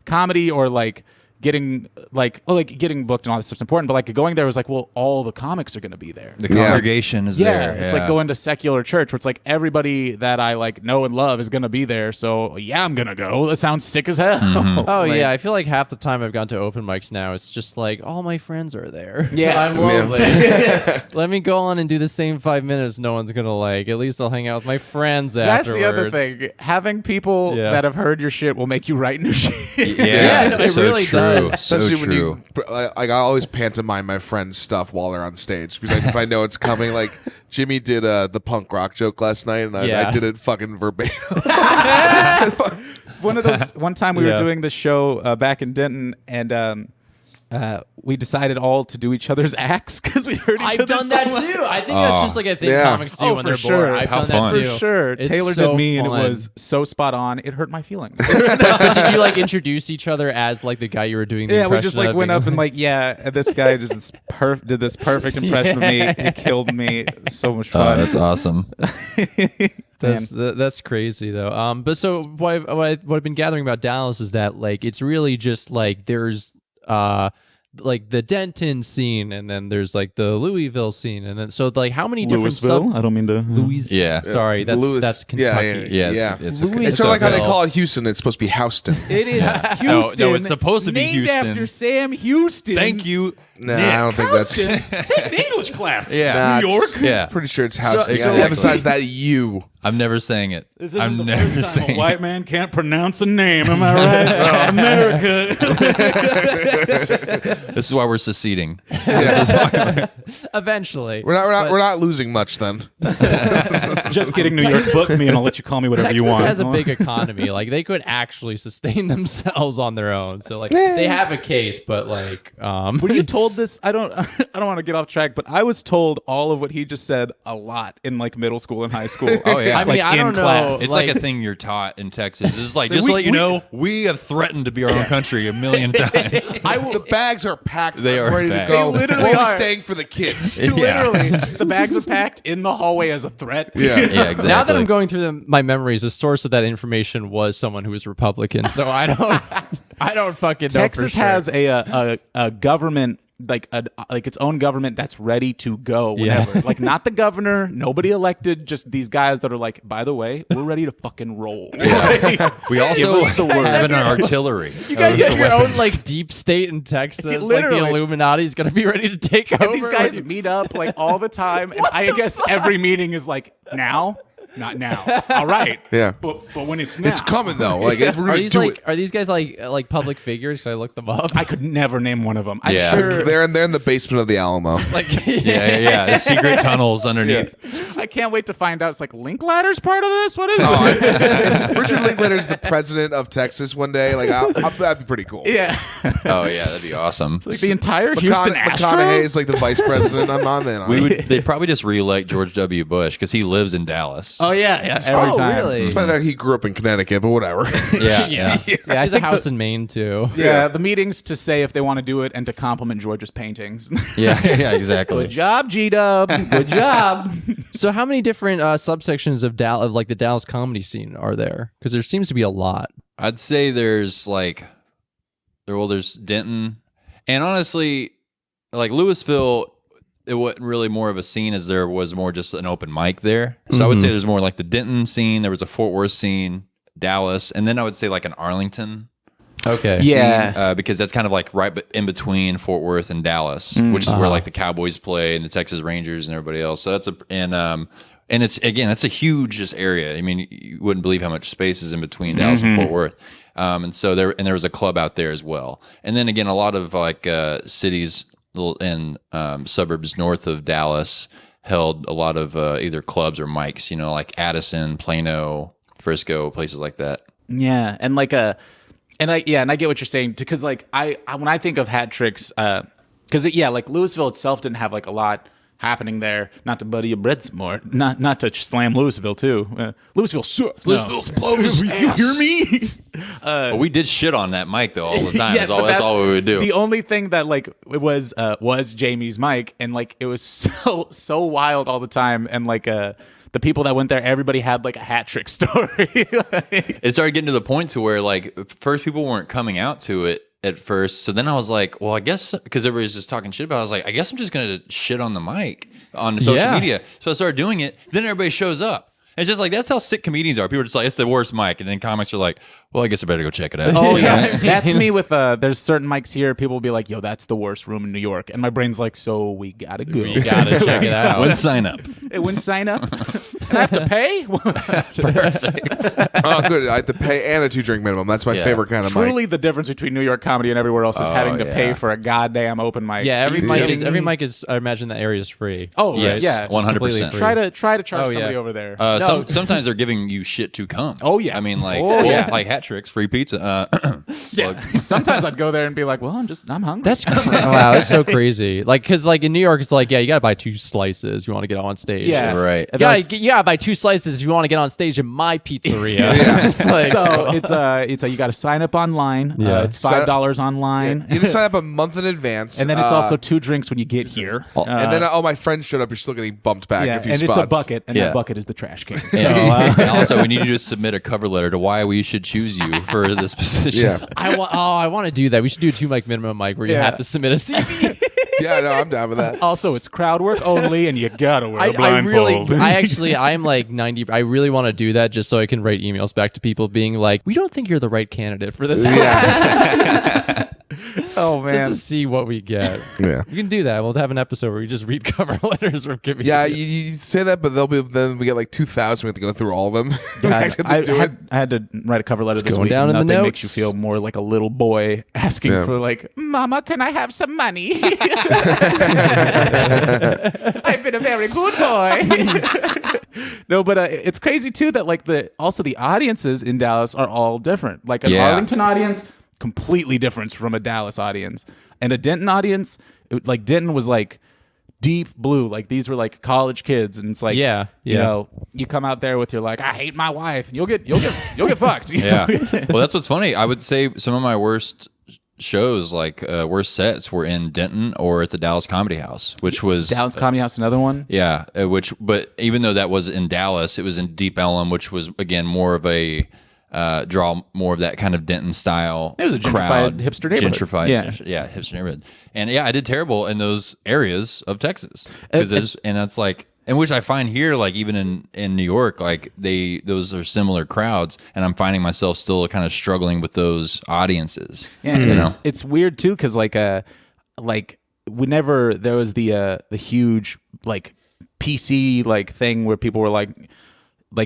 comedy or like getting getting booked and all this stuff's important, but like going there was like, well, all the comics are going to be there. The congregation is there. It's like going to secular church where it's like everybody that I like know and love is going to be there. So yeah, I'm going to go. That sounds sick as hell. Oh yeah, I feel like half the time I've gone to open mics now, it's just like all my friends are there. Yeah. I'm lonely. Let me go on and do the same 5 minutes. No one's gonna like. At least I'll hang out with my friends That's afterwards. the other thing. Having people that have heard your shit will make you write new shit. Yeah, no, it so really true. does. So Especially true. when you like, I always pantomime my friends' stuff while they're on stage because if I know it's coming, like Jimmy did the punk rock joke last night, and I did it fucking verbatim. One time we were doing the show back in Denton, and we decided all to do each other's acts because we heard each I've other done so that much. too. I think that's just like a thing comics do when for they're sure. bored. I've How done fun. that too. For sure. It's Taylor so did me, and it fun. was so spot on. It hurt my feelings. But did you like introduce each other as like the guy you were doing the Yeah, we impression just like of? went up and like, this guy did this perfect impression of me. He killed me. So much fun. That's awesome. That's crazy though. But so what I've been gathering about Dallas is that like it's really just like there's like the Denton scene, and then there's like the Louisville scene, and then so like how many different Louisville? I don't mean to. Louis? Yeah. Sorry, that's Kentucky. Yeah. It's okay. It's sort of like how they call it Houston. It's supposed to be Houston. It is Houston. No, it's supposed to be named Houston. after Sam Houston. Thank you. No, I don't think that's. Take an English class. Yeah. New York? Yeah. Pretty sure it's Houston. so- Emphasize that you. I'm never saying it. This I'm isn't the never first time saying a white man can't pronounce a name. Am I right? America. it. This is why we're seceding. Eventually, We're not losing much then. Just kidding. New York, book me, and I'll let you call me whatever Texas you want. has a big economy. Like they could actually sustain themselves on their own. So like they have a case, but like Were you told this? I don't want to get off track, but I was told all of what he just said a lot in like middle school and high school. Oh, yeah. I mean, Like, I in don't know. class. It's like a Like- thing you're taught in Texas. It's like, just to let you know, we have threatened to be our own country a million times. The bags are packed. They are ready packed. to go. They literally We're only are. staying for the kids. Literally, the bags are packed in the hallway as a threat. Yeah. Yeah, exactly. Now that I'm going through my memories, the source of that information was someone who was Republican. So I don't fucking know. Texas for sure. has a government like its own government that's ready to go whenever. Like not the governor, nobody elected, just these guys that are like, by the way, we're ready to fucking roll. we also Give us the word. have an artillery. You guys have your own like deep state in Texas. Like the Literally. Illuminati is going to be ready to take over. These guys meet up like all the time, and I guess every meeting is like, now, not now. All right, Yeah. but when it's now, It's coming though. Like if we're Are gonna these do like it. are these guys like public figures? Cause I looked them up. I could never name one of them. I'm Yeah. sure. They're in the basement of the Alamo. like Yeah. The secret tunnels underneath. I can't wait to find out. It's like Linklatter's part of this. What is it? If Richard Linklater's the president of Texas one day. Like that'd be pretty cool. Yeah, Oh yeah, that'd be awesome. like the entire Houston McConaughey's Astros. like the vice president. I'm on then. They'd probably just re-elect George W. Bush because he lives in Dallas. Oh yeah, every Oh, time. really? Despite that, he grew up in Connecticut, but whatever. Yeah. Yeah, I There's a think house in Maine too. yeah, the meetings to say if they want to do it and to compliment George's paintings. Yeah, exactly. Good job, G-Dub. Good job. So how many different subsections of like the Dallas comedy scene are there? Because there seems to be a lot. I'd say there's there's Denton, and honestly, like Louisville, it wasn't really more of a scene as there was more just an open mic there. So I would say there's more like the Denton scene. There was a Fort Worth scene, Dallas, and then I would say like an Arlington. Okay. Yeah. Scene, because that's kind of like right in between Fort Worth and Dallas, which is where like the Cowboys play and the Texas Rangers and everybody else. So that's and it's again, that's a huge just area. I mean, you wouldn't believe how much space is in between Dallas and Fort Worth. And so there was a club out there as well. And then again, a lot of like cities and suburbs north of Dallas held a lot of either clubs or mics. Like Addison, Plano, Frisco, places like that. Yeah, and I get what you're saying because like I when I think of hat tricks, because like Louisville itself didn't have like a lot happening there. Not to buddy your bread some more. Not to slam Louisville too. Louisville sucks. Louisville blows You hear me? But we did shit on that mic though all the time. Yeah, that's all we would do. The only thing that like it was Jamie's mic, and like it was so wild all the time, and like the people that went there, everybody had like a hat trick story. It started getting to the point to where like first people weren't coming out to it at first. So then I was like, well, I guess because everybody's just talking shit about it, I was like, I guess I'm just going to shit on the mic on social media. So I started doing it. Then everybody shows up. It's just like, that's how sick comedians are. People are just like, it's the worst mic. And then comics are like, well, I guess I better go check it out. Oh, yeah. That's me with, there's certain mics here. People will be like, yo, that's the worst room in New York. And my brain's like, so we got to go. You gotta check it out. When sign up. It wouldn't sign up. And I have to pay? Perfect. Oh, good. I have to pay and a 2-drink minimum. That's my favorite kind of mic. Truly the difference between New York comedy and everywhere else is having to pay for a goddamn open mic. Yeah, every mic is. I imagine the area is free. Oh, Yes, yeah. 100%. Try to charge somebody over there. Sometimes they're giving you shit to come. Oh, yeah. I mean, like, like hat tricks, free pizza. Yeah. Sometimes I'd go there and be like, well, I'm hungry. That's wow, that's so crazy. Like, because like in New York, it's like, yeah, you gotta buy 2 slices if you want to get on stage. Yeah. Right. You gotta buy 2 slices if you want to get on stage in my pizzeria. Like, so it's you got to sign up online. Yeah. It's $5 online. You have to sign up a month in advance. And then it's also 2 drinks when you get here. And then, my friend showed up. You're still getting bumped back a few and spots. it's a bucket, and Yeah. that bucket is the trash can. So And also, we need you to submit a cover letter to why we should choose you for this position. Yeah. I want to do that. We should do a 2 mic minimum mic where you Yeah. have to submit a CV. Yeah, no, I'm down with that. also, it's crowd work only, and you gotta wear a blindfold. I'm like 90. I really want to do that just so I can write emails back to people being like, we don't think you're the right candidate for this. Yeah. Oh man. Just to see what we get. Yeah. You can do that. We'll have an episode where we just read cover letters from comedians. Yeah, you say that, but then we get like 2,000. We have to go through all of them. We actually have to do it. I had to write a cover letter this going week. down and in the nothing makes you notes. feel more like a little boy asking Yeah. for like, Mama, can I have some money? I've been a very good boy. No, but it's crazy too that like the audiences in Dallas are all different. Like an Arlington audience, completely different from a Dallas audience, and a Denton audience. Like Denton was like deep blue. Like these were like college kids, and it's like you know, you come out there with your like, I hate my wife, and you'll get fucked. You know? Well, that's what's funny. I would say some of my worst shows, like worst sets, were in Denton or at the Dallas Comedy House, which was Dallas Comedy House, another one. Yeah, but even though that was in Dallas, it was in Deep Ellum, which was again more of a draw more of that kind of Denton style. It was a gentrified crowd, hipster neighborhood. Hipster neighborhood. And yeah, I did terrible in those areas of Texas and that's like. And which I find here, like even in New York, like those are similar crowds, and I'm finding myself still kind of struggling with those audiences. Yeah, you know? it's weird too because like whenever there was the huge like PC like thing where people were like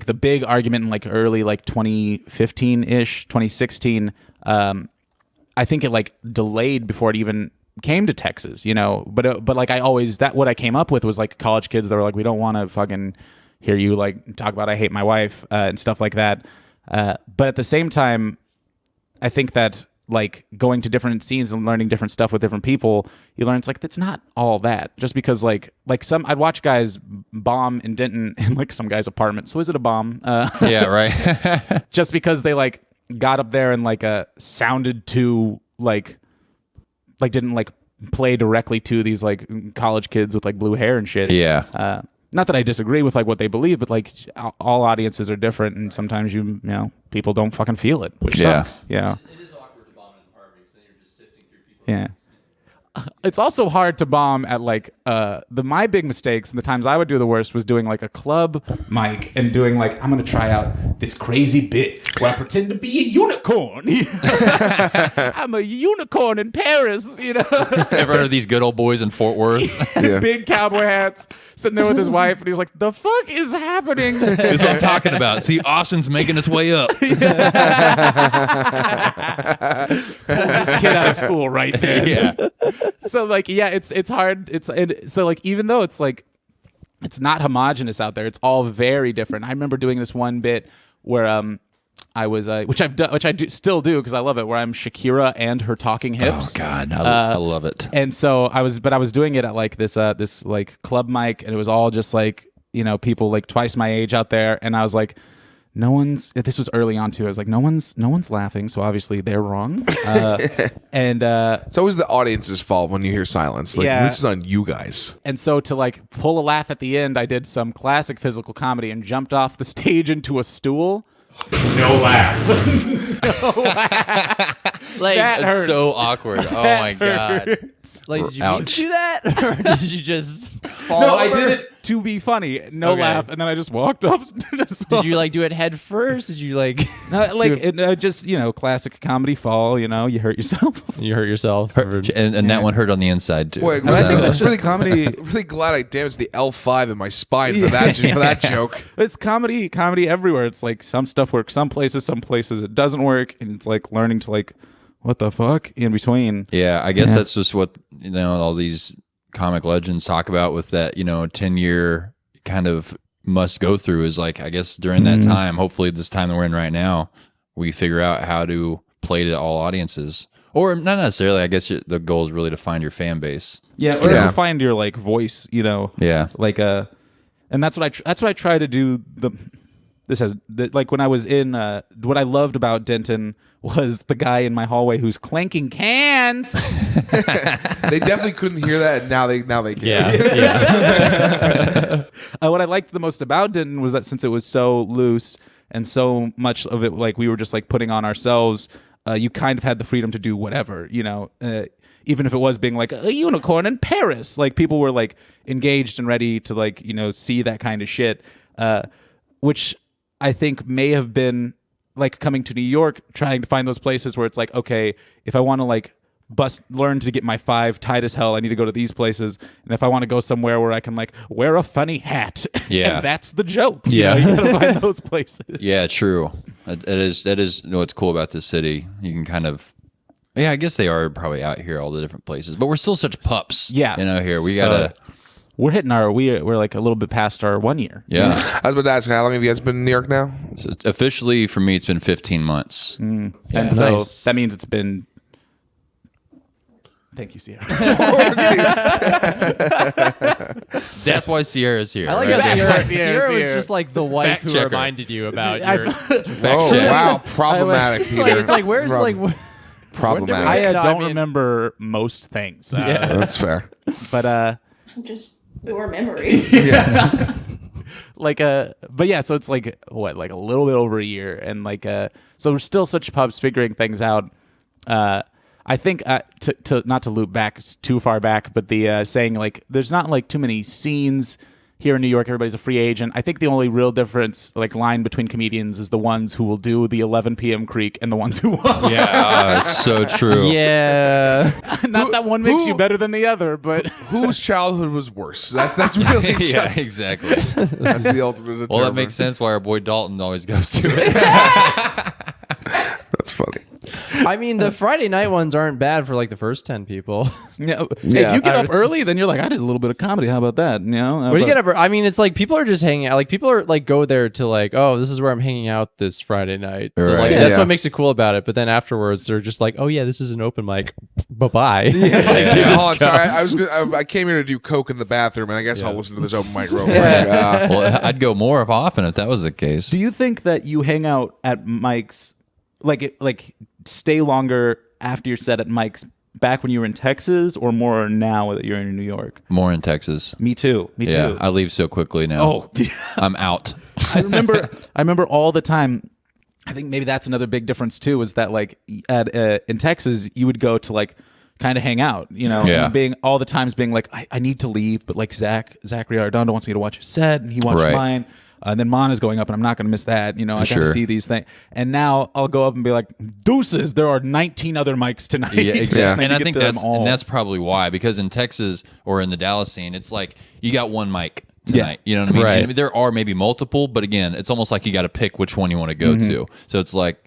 the big argument in like early like 2015-ish 2016, I think it like delayed before it even came to Texas, you know, but like what I came up with was like college kids that were like, we don't want to fucking hear you like talk about I hate my wife and stuff like that. But at the same time, I think that like going to different scenes and learning different stuff with different people, you learn it's like it's not all that. Just because like I'd watch guys bomb in Denton in like some guy's apartment. So is it a bomb? Yeah, right. Just because they like got up there and like sounded too like didn't like play directly to these like college kids with like blue hair and shit. Yeah. Not that I disagree with like what they believe, but like all audiences are different, and sometimes you know people don't fucking feel it, which sucks. Yeah. It is awkward to bomb in an apartment because then you're just sifting through people. Yeah. It's also hard to bomb at like my big mistakes and the times I would do the worst was doing like a club mic and doing like I'm gonna try out this crazy bit where I pretend to be a unicorn. I'm a unicorn in Paris, you know. Ever heard of these good old boys in Fort Worth? Big cowboy hats, sitting there with his wife, and he's like, "The fuck is happening?" This is what I'm talking about. See, Austin's making its way up. Pulls this kid out of school right there. Yeah. So like it's hard so like even though it's like it's not homogenous out there, it's all very different. I remember doing this one bit where I was which I still do because I love it, where I'm Shakira and her talking hips. Oh God, I love it. And so I was doing it at like this like club mic, and it was all just like, you know, people like twice my age out there, and I was like, this was early on too. I was like, no one's laughing, so obviously they're wrong. And it's always the audience's fault when you hear silence. Like, this is on you guys. And so to like pull a laugh at the end, I did some classic physical comedy and jumped off the stage into a stool. No laugh. Like That It's hurts. so awkward. Oh my god. like did you mean Ouch. to do that, or did you just fall No, over? I did it to be funny. No Okay. laugh, and then I just walked up. Did you like do it head first? Did you like just classic comedy fall? You hurt yourself. you hurt yourself? Or- And that one hurt on the inside too. Boy, And I think So- that's just comedy. really glad I damaged the L5 in my spine for that joke. It's comedy everywhere. It's like some stuff works some places it doesn't work, and it's like learning to like, what the fuck in between. Yeah, I guess that's just what all these comic legends talk about with that 10-year kind of must go through is like, I guess during that time, hopefully this time that we're in right now, we figure out how to play to all audiences, or not necessarily. I guess the goal is really to find your fan base. Yeah, or Yeah. to find your like voice. Yeah. Like and that's what I try to do. Like when I was in what I loved about Denton was the guy in my hallway who's clanking cans. They definitely couldn't hear that, and now they can. yeah. What I liked the most about Denton was that since it was so loose and so much of it like we were just like putting on ourselves, you kind of had the freedom to do whatever, even if it was being like a unicorn in Paris. Like people were like engaged and ready to like see that kind of shit, which I think may have been like coming to New York, trying to find those places where it's like, okay, if I want to like learn to get my 5 tight as hell, I need to go to these places. And if I want to go somewhere where I can like wear a funny hat, Yeah. and that's the joke. Yeah. You gotta find those places. Yeah, true. That is what's cool about this city. You can kind of, yeah, I guess they are probably out here all the different places, but we're still such pups. Yeah. Here we So- gotta. We're hitting we're like a little bit past our 1 year. Yeah. I was about to ask, how long have you guys been in New York now? So officially, for me, it's been 15 months. And so Nice. that means it's been. Thank you, Sierra. That's why Sierra's here. I like right? how That's Sierra, why Sierra's was here. just like the wife Fact who checker. reminded you about your. Oh, check. wow. Problematic, It's like, Peter. it's like where's like. Problematic. I No, don't I mean- remember most things. Yeah. That's fair. But Just your memory. Yeah. but yeah, so it's like what, like a little bit over a year, and like so we're still such pubs figuring things out. I think to not to loop back too far back, but the saying like there's not like too many scenes here in New York. Everybody's a free agent. I think the only real difference, like line between comedians, is the ones who will do the 11 p.m. Creek and the ones who won't. Yeah, it's so true. Yeah. Not that one makes who- you better than the other, but Whose childhood was worse? That's really Yeah, just exactly. that's the ultimate. Well, that determiner. makes sense why our boy Dalton always goes to it. That's funny. I mean, the Friday night ones aren't bad for like the first 10 people. yeah. Yeah. If you get I up was- early, then you're like, I did a little bit of comedy. How about that? What do you get up? I mean, it's like people are just hanging out. Like people are like go there to like, oh, this is where I'm hanging out this Friday night. So Right. like Yeah. that's Yeah. what makes it cool about it. But then afterwards, they're just like, oh yeah, this is an open mic. Bye bye. Yeah, hold on, sorry. I came here to do coke in the bathroom, and I guess I'll listen to this open mic real quick. Well, I'd go more often if that was the case. Do you think that you hang out at mics, like stay longer after your set at mics back when you were in Texas, or more now that you're in New York? More in Texas. Me too. Me Yeah, too. I leave so quickly now. Oh, I'm out. I remember all the time. I think maybe that's another big difference too. Is that like in Texas you would go to like kind of hang out, Yeah. being all the times being like I need to leave, but like Zachary Arredondo wants me to watch his set and he watched Right. mine. And then Mon is going up, and I'm not going to miss that. I got to Sure. see these things. And now I'll go up and be like, "Deuces, there are 19 other mics tonight." Yeah, exactly. And And I get think to them all. that's probably why, because in Texas or in the Dallas scene, it's like you got one mic tonight. You know what I mean? Right. And I mean, there are maybe multiple, but again, it's almost like you got to pick which one you want to go to. So it's like,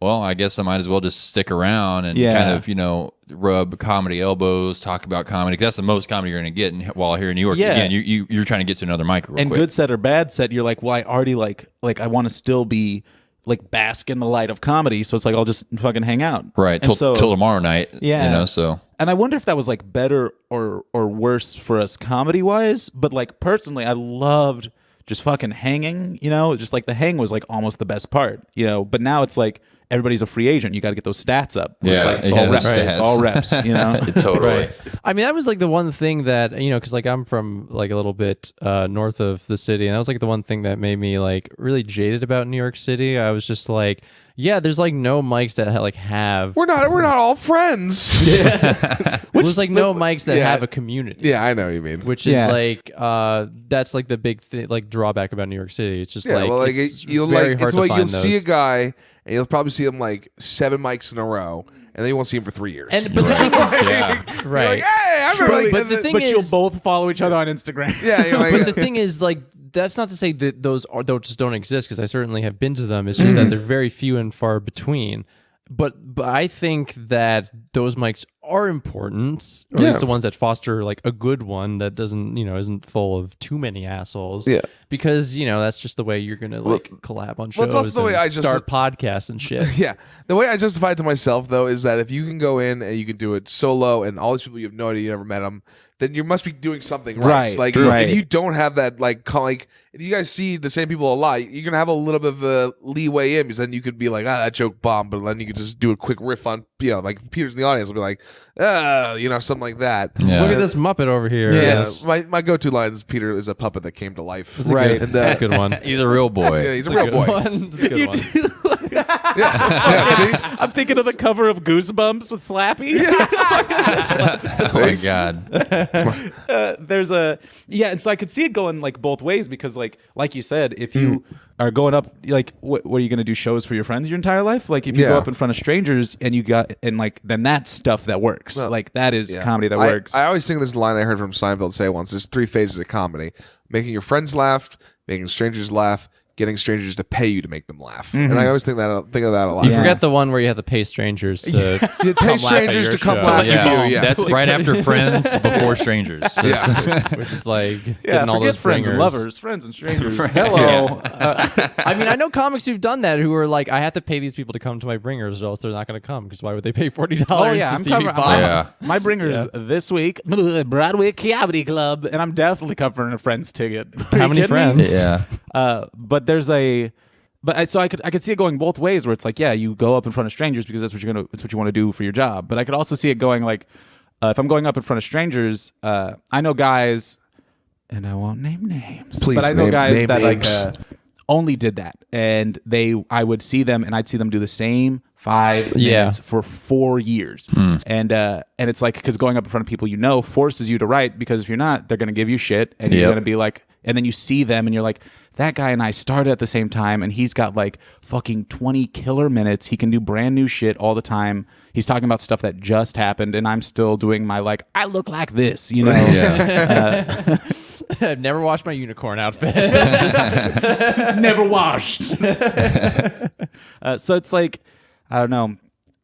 well, I guess I might as well just stick around and Yeah. kind of, rub comedy elbows, talk about comedy. 'Cause that's the most comedy you're going to get while here in New York. Yeah. Again, you're trying to get to another mic real and quick. good set or bad set, you're like, well, I already like I want to still be like bask in the light of comedy, so it's like I'll just fucking hang out, Right, And till tomorrow night. Yeah. So And I wonder if that was like better or worse for us comedy wise. But like personally, I loved just fucking hanging. Just like the hang was like almost the best part. But now it's like everybody's a free agent. You got to get those stats up. Yeah, it's like it's yeah, all the reps. stats. It's all reps. You know, Totally. I mean, that was like the one thing that, because like I'm from like a little bit north of the city, and that was like the one thing that made me like really jaded about New York City. I was just like, yeah, there's like no mics that like have. We're not all friends. Which was like no mics that have a community. Yeah, I know what you mean. Which is like that's like the big like drawback about New York City. It's just it's very hard to find you'll those. see a guy and you'll probably see him like 7 mics in a row, and then you won't see him for 3 years. And but the thing is, You're like, hey, I remember. Like, but the thing is, you'll both follow each other on Instagram. yeah, you're like, but the thing is, like, that's not to say that those just don't exist, because I certainly have been to them. It's just that they're very few and far between. But I think that those mics are important, or at least the ones that foster like a good one that doesn't, isn't full of too many assholes. Yeah. Because that's just the way you're gonna like collab on shows. well, it's also the way and I just- start podcasts and shit. yeah. The way I justify it to myself, though, is that if you can go in and you can do it solo, and all these people you have no idea, you never met them, then you must be doing something right. Right, Like, right. if you don't have that, like if you guys see the same people a lot, you're gonna have a little bit of a leeway in, because then you could be like, that joke bombed, but then you could just do a quick riff on, like Peter's in the audience will be like, something like that. Yeah. Look at this Muppet over here. Yeah, Yes. my go-to line is Peter is a puppet that came to life. That's a Right. good, And, that's a good one. He's a real boy. Yeah, he's a That's real good boy. one. That's a good one. Yeah, see? I'm thinking of the cover of Goosebumps with Slappy. Oh my god. There's and so I could see it going like both ways, because like you said, if you are going up, like what are you going to do, shows for your friends your entire life? Like if you go up in front of strangers and then that's stuff that works. Well, like that is Yeah. comedy that works. I always think this line I heard from Seinfeld say once: there's 3 phases of comedy: making your friends laugh, making strangers laugh, getting strangers to pay you to make them laugh. And I always think of that a lot. You Yeah. forget the one where you have to pay strangers to You pay strangers to come laugh Yeah, at you. Yeah, that's right after friends, before strangers. So it's- which is like yeah, getting all forget those friends and bringers. lovers, friends and strangers. Hello. I mean, I know comics who've done that who are like, I have to pay these people to come to my bringers, or else they're not going to come. Because why would they pay $40 Oh yeah, to I'm see me covering. bomb? Yeah. My bringers this week, Broadway Comedy Club, and I'm definitely covering a friend's ticket. Are How you many kidding me? friends? yeah. But there's so I could see it going both ways, where it's like, yeah, you go up in front of strangers because it's what you want to do for your job. But I could also see it going like, if I'm going up in front of strangers, I know guys, and I won't name names, Please but I know name guys that names. like only did that, and I would see them, and I'd see them do the same 5 minutes for 4 years, and it's like, because going up in front of people forces you to write, because if you're not, they're gonna give you shit, and you're gonna be like, and then you see them and you're like, that guy and I started at the same time, and he's got like fucking 20 killer minutes. He can do brand new shit all the time. He's talking about stuff that just happened, and I'm still doing my like, I look like this, you know? Yeah. I've never washed my unicorn outfit. Never washed. So it's like, I don't know.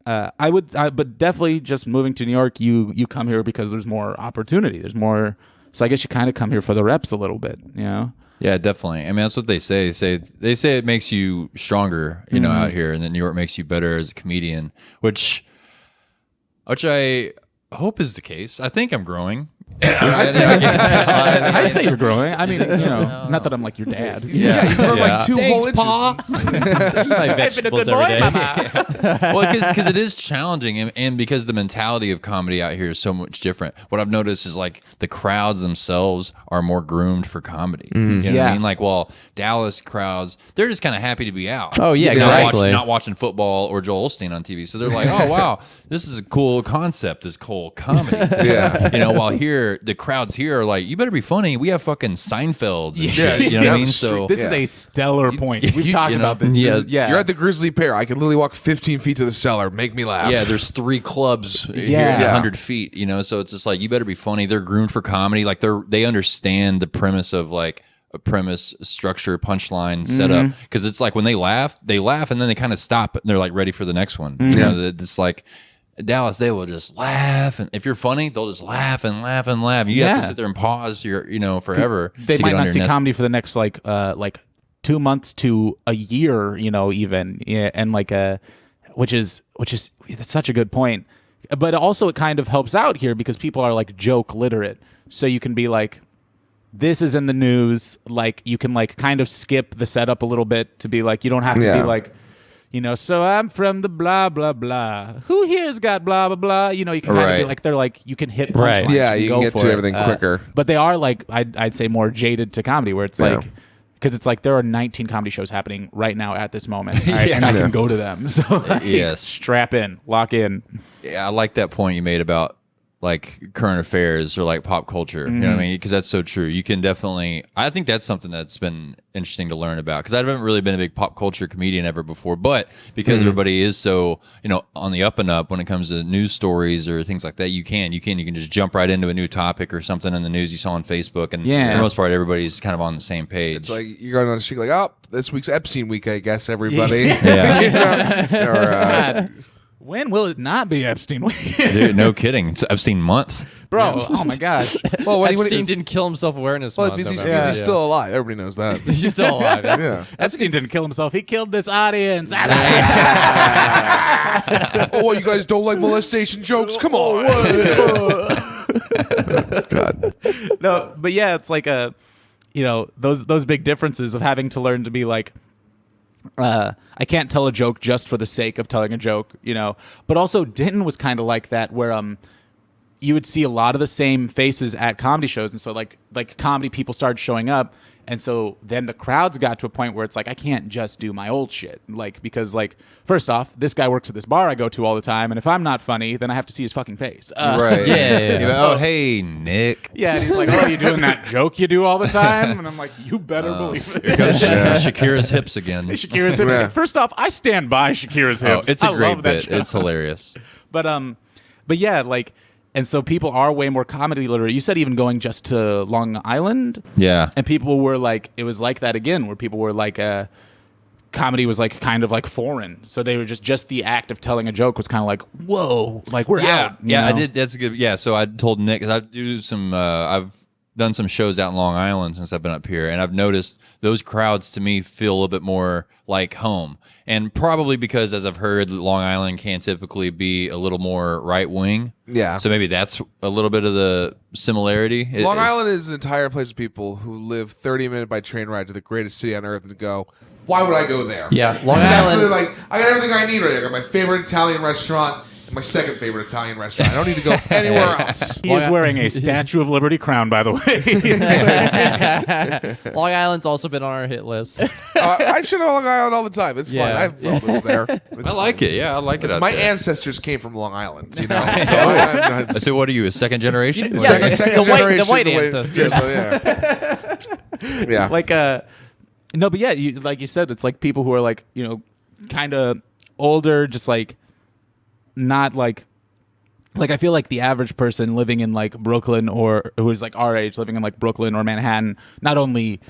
But definitely just moving to New York, you come here because there's more opportunity. There's more. So I guess you kind of come here for the reps a little bit, you know? Yeah, definitely. I mean, that's what they say. They say it makes you stronger, out here, and then New York makes you better as a comedian, which I hope is the case. I think I'm growing. I'd say you're growing. I mean, not that I'm like your dad. Yeah, you grow like 2 whole inches. My vegetables every day. Well, because it is challenging, and because the mentality of comedy out here is so much different. What I've noticed is like the crowds themselves are more groomed for comedy. You know what I mean? Like, Dallas crowds, they're just kind of happy to be out. Oh, yeah, exactly. Not watching football or Joel Osteen on TV. So they're like, oh, wow, this is a cool concept, this whole comedy. Yeah. While here, the crowds here are like, you better be funny. We have fucking Seinfelds and shit. You know what I mean? So This is a stellar point. We've talked about this. Yeah. This is- yeah. You're at the Grizzly Pear. I can literally walk 15 feet to the cellar. Make me laugh. yeah, there's 3 clubs here Yeah. at 100 feet, so it's just like, you better be funny. They're groomed for comedy. Like they understand the premise of like a premise, structure, punchline, setup. Because it's like when they laugh, and then they kind of stop and they're like ready for the next one. It's like Dallas, they will just laugh, and if you're funny, they'll just laugh and laugh and laugh. You have to sit there and pause forever. They to might get on not your see net. comedy for the next like 2 months to a year, even, and like which is that's such a good point. But also it kind of helps out here because people are like joke literate, so you can be like, this is in the news, like you can like kind of skip the setup a little bit to be like, you don't have to be like, so I'm from the blah blah blah. Who here's got blah blah blah? You can kind of be like, they're like, you can hit punchlines. Yeah, you can go get for to it. everything quicker. But they are like, I'd say more jaded to comedy, where it's like, because it's like there are 19 comedy shows happening right now at this moment, right? And I can go to them. So Yes. strap in, lock in. Yeah, I like that point you made about like current affairs or like pop culture. You know what I mean? Because that's so true. You can definitely. I think that's something that's been interesting to learn about. Because I haven't really been a big pop culture comedian ever before, but because everybody is so on the up and up when it comes to news stories or things like that, you can just jump right into a new topic or something in the news you saw on Facebook, and for the most part, everybody's kind of on the same page. It's like you're going on the street like, oh, this week's Epstein week, I guess. Everybody. Yeah. When will it not be Epstein week? Dude, no kidding. It's Epstein month. Bro, oh my gosh. Well, Epstein didn't kill himself awareness month. because November. he's still alive. Everybody knows that. He's still alive. Yeah. Epstein didn't kill himself. He killed this audience. Oh, you guys don't like molestation jokes? Come on. God. No, but yeah, it's like those big differences of having to learn to be like, I can't tell a joke just for the sake of telling a joke, But also, Denton was kind of like that, where you would see a lot of the same faces at comedy shows, and so like comedy people started showing up, and so then the crowds got to a point where it's like, I can't just do my old shit, because first off, this guy works at this bar I go to all the time, and if I'm not funny, then I have to see his fucking face. Right. Yeah. Oh, hey, Nick. Yeah, and he's like, oh, you doing that joke you do all the time? And I'm like, you better believe it. Here comes Shakira's hips again. Shakira's hips. Yeah. First off, I stand by Shakira's hips. It's a I great love that bit. show. It's hilarious. But yeah, and so people are way more comedy literate. You said even going just to Long Island, Yeah. and people were like, it was like that again, where people were like, comedy was like kind of like foreign. So they were just the act of telling a joke was kind of like, whoa, like we're out. you I know? did. That's a good. Yeah. So I told Nick, because I do some. I've done some shows out in Long Island since I've been up here, and I've noticed those crowds to me feel a little bit more like home. And probably because, as I've heard, Long Island can typically be a little more right wing. Yeah. So maybe that's a little bit of the similarity. Long Island is an entire place of people who live 30-minute by train ride to the greatest city on earth and go, why would I go there? Yeah, Long That's Island. literally like, I got everything I need right here. I got my favorite Italian restaurant and my second favorite Italian restaurant. I don't need to go anywhere else. He is wearing a Statue of Liberty crown, by the way. Long Island's also been on our hit list. I shit on Long Island all the time. It's fun. Yeah. I have relatives there. I like it. Yeah, I like it. out My there. ancestors came from Long Island, So I So what are you, a second generation? Yeah, second the white generation. ancestors. So, yeah. No, but yeah, like you said, it's like people who are like, kind of older, just like not like I feel like the average person living in like Brooklyn, or who is like our age living in like Brooklyn or Manhattan, not only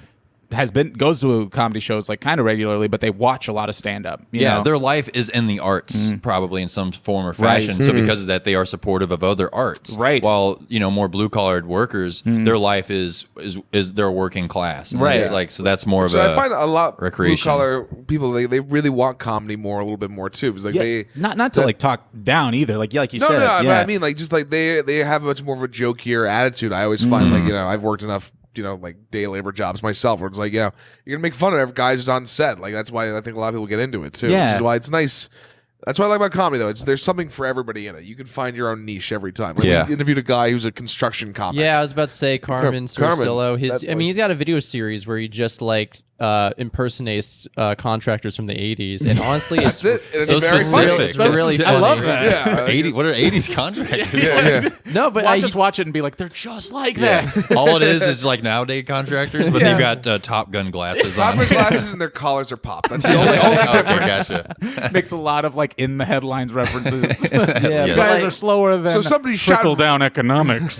goes to comedy shows like kind of regularly, but they watch a lot of stand up. You know? Their life is in the arts, probably in some form or fashion. So because of that, they are supportive of other arts. Right. While more blue collared workers, their life is their working class. And Right. It's like so that's more So of a I find a lot recreation. blue collar people they really want comedy more, a little bit more too. It's like they not to like talk down either. Like you said. but Yeah. I mean like just like they have a much more of a jokier attitude. I always find like I've worked enough like day labor jobs myself where it's like you're gonna make fun of guys on set. Like that's why I think a lot of people get into it too. Yeah. Which is why it's nice. That's what I like about comedy though. There's something for everybody in it. You can find your own niche every time. Like, Yeah. we interviewed a guy who's a construction comic. Yeah, I was about to say Carmen Carmen. Sorsillo. That- He's got a video series where he just like impersonates contractors from the 80s, and honestly, it's That's it. And it's so very specific. funny. It's really I love funny. that. Yeah. Like, 80. What are 80s contractors? yeah. No, but Just watch it and be like, they're just like that. All it is like nowadays contractors, but they've got Top Gun glasses on. Opera glasses and their collars are popped. That's the only Okay, difference. gotcha. Makes a lot of like in the headlines references. Yeah, Yes. but, Guys like, are slower than So somebody shot- trickle down economics.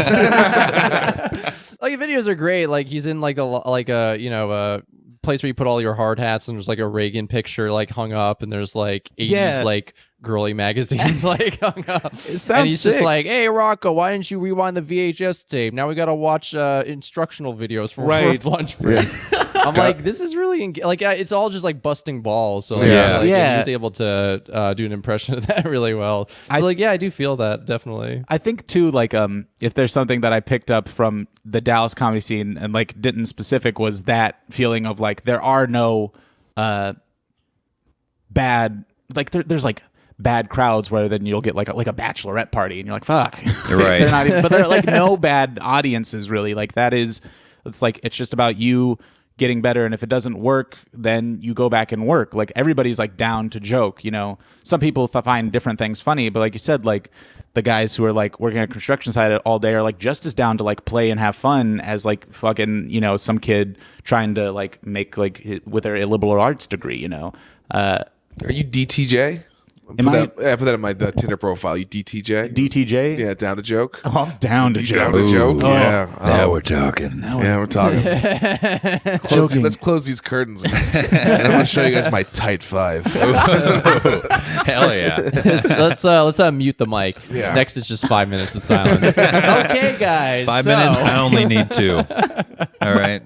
like the videos are great. Like he's in like a place where you put all your hard hats, and there's like a Reagan picture like hung up, and there's like 80s like girly magazines like hung up. And he's just sick. like, "Hey Rocco, why didn't you rewind the VHS tape? Now we got to watch instructional videos for lunch break." I'm like, this is really it's all just like busting balls. So Yeah. he Yeah. was able to do an impression of that really well. So I do feel that definitely. I think too, like if there's something that I picked up from the Dallas comedy scene and like Denton specific was that feeling of like there are no bad like there's like bad crowds where then you'll get like a bachelorette party and you're like, fuck. You're right. They're not even, but they're like no bad audiences really. Like it's just about you getting better, and if it doesn't work, then you go back and work. Like everybody's like down to joke, you know. Some people find different things funny, but like you said, like the guys who are like working at a construction site all day are like just as down to like play and have fun as like fucking, you know, some kid trying to like make like with their liberal arts degree, you know. Are you DTJ? Put that in my Tinder profile. You DTJ? DTJ? Yeah, down to joke. Oh, I'm down to joke. Down to joke? Ooh. Yeah. Now we're talking. Yeah, we're talking. Let's close these curtains. And I'm going to show you guys my tight 5. Hell yeah. Let's mute the mic. Yeah. Next is just 5 minutes of silence. Okay, guys. 5 minutes. I only need 2. All right.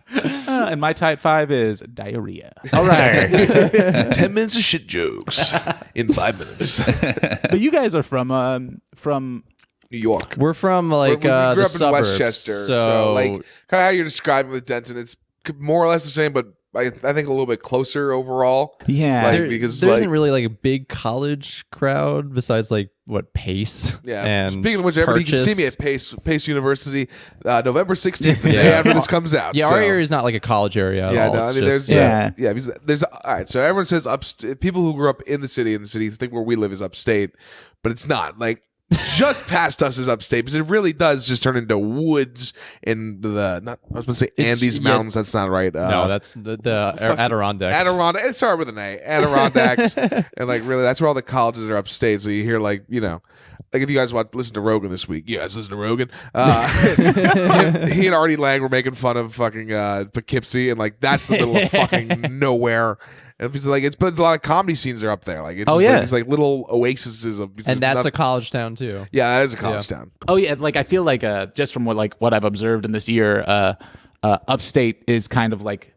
And my type 5 is diarrhea. All right. 10 minutes of shit jokes in 5 minutes. But you guys are from New York. We're from like we grew the up in suburbs, Westchester, so like kind of how you're describing with Denton, it's more or less the same, but I think a little bit closer overall. Yeah. Like, there, because there like, isn't really like a big college crowd besides like what Pace. yeah. And Speaking of which, everybody can see me at Pace University, November 16th, the day after this comes out. Yeah, so. our area is not like a college area at Yeah, all. no, It's I mean, just, because there's all right. So everyone says people who grew up in the city think where we live is upstate, but it's not. Like just past us is upstate, because it really does just turn into woods and I was going to say Andes Mountains. That's not right. no, that's the Adirondacks. Adirondacks. It started with an A. Adirondacks, and like really, that's where all the colleges are upstate. So you hear like like if you guys listen to Rogan this week, you guys listen to Rogan. He and Artie Lang were making fun of fucking Poughkeepsie, and like that's the middle of fucking nowhere. And it's like but a lot of comedy scenes are up there. Like it's just like these like little oases of, and that's a college town too. Yeah, that is a college town. Oh yeah, like I feel like just from what I've observed in this year, upstate is kind of like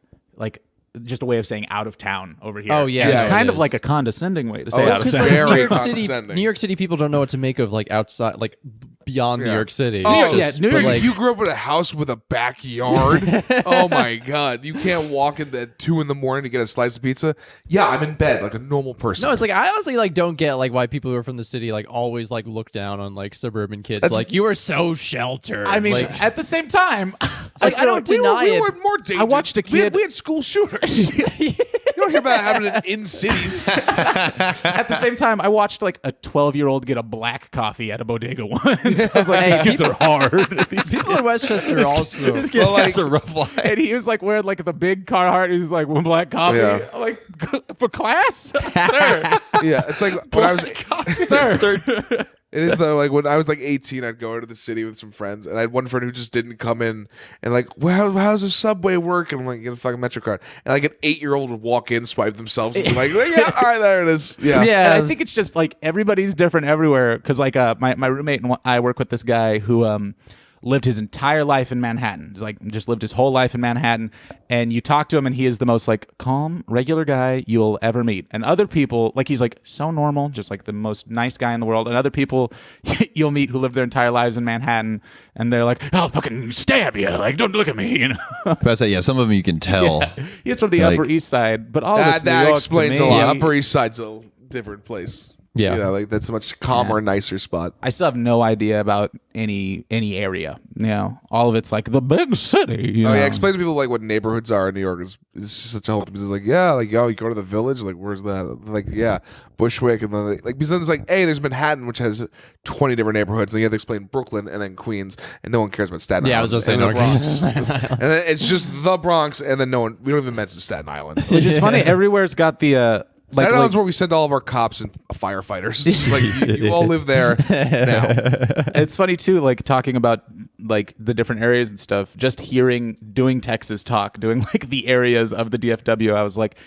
just a way of saying out of town over here. Oh, yeah. it's Yeah, kind it of is. like a condescending way to say it's out of just town. very New York condescending. New York City people don't know what to make of like outside, like beyond New York City. Oh, It's just- New but, York- like, You grew up in a house with a backyard. Oh my god, you can't walk in at 2 a.m. to get a slice of pizza. Yeah, I'm in bed like a normal person. no, it's like I honestly like don't get like why people who are from the city like always like look down on like suburban kids. Like you are so sheltered. I mean, like, at the same time, like, I don't we deny were it. more dangerous. I watched a kid- We had school shooters. You don't hear about it happening in cities. at the same time, I watched like a 12-year-old get a black coffee at a bodega once. I was like, these kids are hard. These People in Westchester also. This kid has a rough life. And he was like wearing like the big Carhartt. He was like one black coffee. Yeah. I'm like, for class, sir, Yeah, it's like when I was. sir. It is though. Like when I was like 18, I'd go into the city with some friends, and I had one friend who just didn't come in, and like, well, how's the subway work? And I'm like, get a fucking MetroCard, and like an 8-year-old would walk in, swipe themselves, and be like, yeah, all right, there it is. Yeah, Yeah. And I think it's just like everybody's different everywhere. Because like my roommate and I work with this guy who lived his entire life in Manhattan. He's like just lived his whole life in Manhattan. And you talk to him and he is the most like calm, regular guy you'll ever meet. And other people, like he's like so normal, just like the most nice guy in the world. And other people you'll meet who live their entire lives in Manhattan and they're like, I'll fucking stab you. Like, don't look at me, you know. But I say, yeah, some of them you can tell. He's from the Like- Upper East Side, but all of it's New that York explains to a me. lot. Upper East Side's a different place. Yeah. like that's a much calmer, nicer spot. I still have no idea about any area. You know, all of it's like the big city. You Oh know? yeah, explain to people like what neighborhoods are in New York. It's just such a whole. It's like you go to the Village. Like where's that? Like Bushwick, and then like because then it's like there's Manhattan, which has 20 different neighborhoods, and you have to explain Brooklyn and then Queens, and no one cares about Staten Yeah, I Island. was just saying and the no one Bronx, cares. and then it's just the Bronx, and then we don't even mention Staten Island. Which is funny. Everywhere's got the Staten Island's where we send all of our cops and firefighters. Like you all live there now. it's funny too, like talking about like the different areas and stuff. Just doing Texas talk, doing like the areas of the DFW. I was like,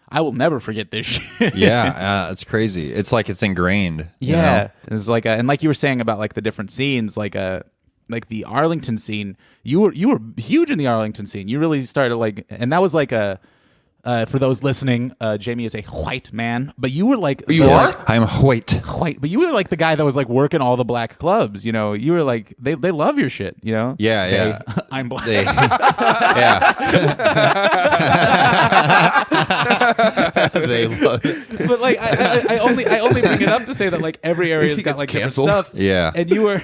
I will never forget this shit. Yeah, it's crazy. It's like it's ingrained. you know? It's like and like you were saying about like the different scenes, like the Arlington scene. You were huge in the Arlington scene. You really started and that was like For those listening, Jamie is a white man, but you were like I'm white. white, but you were like the guy that was like working all the black clubs. You know, you were like they love your shit. You know, Yeah. I'm black. They love it. But like I only bring it up to say that like every area's got like different stuff. Yeah. And you were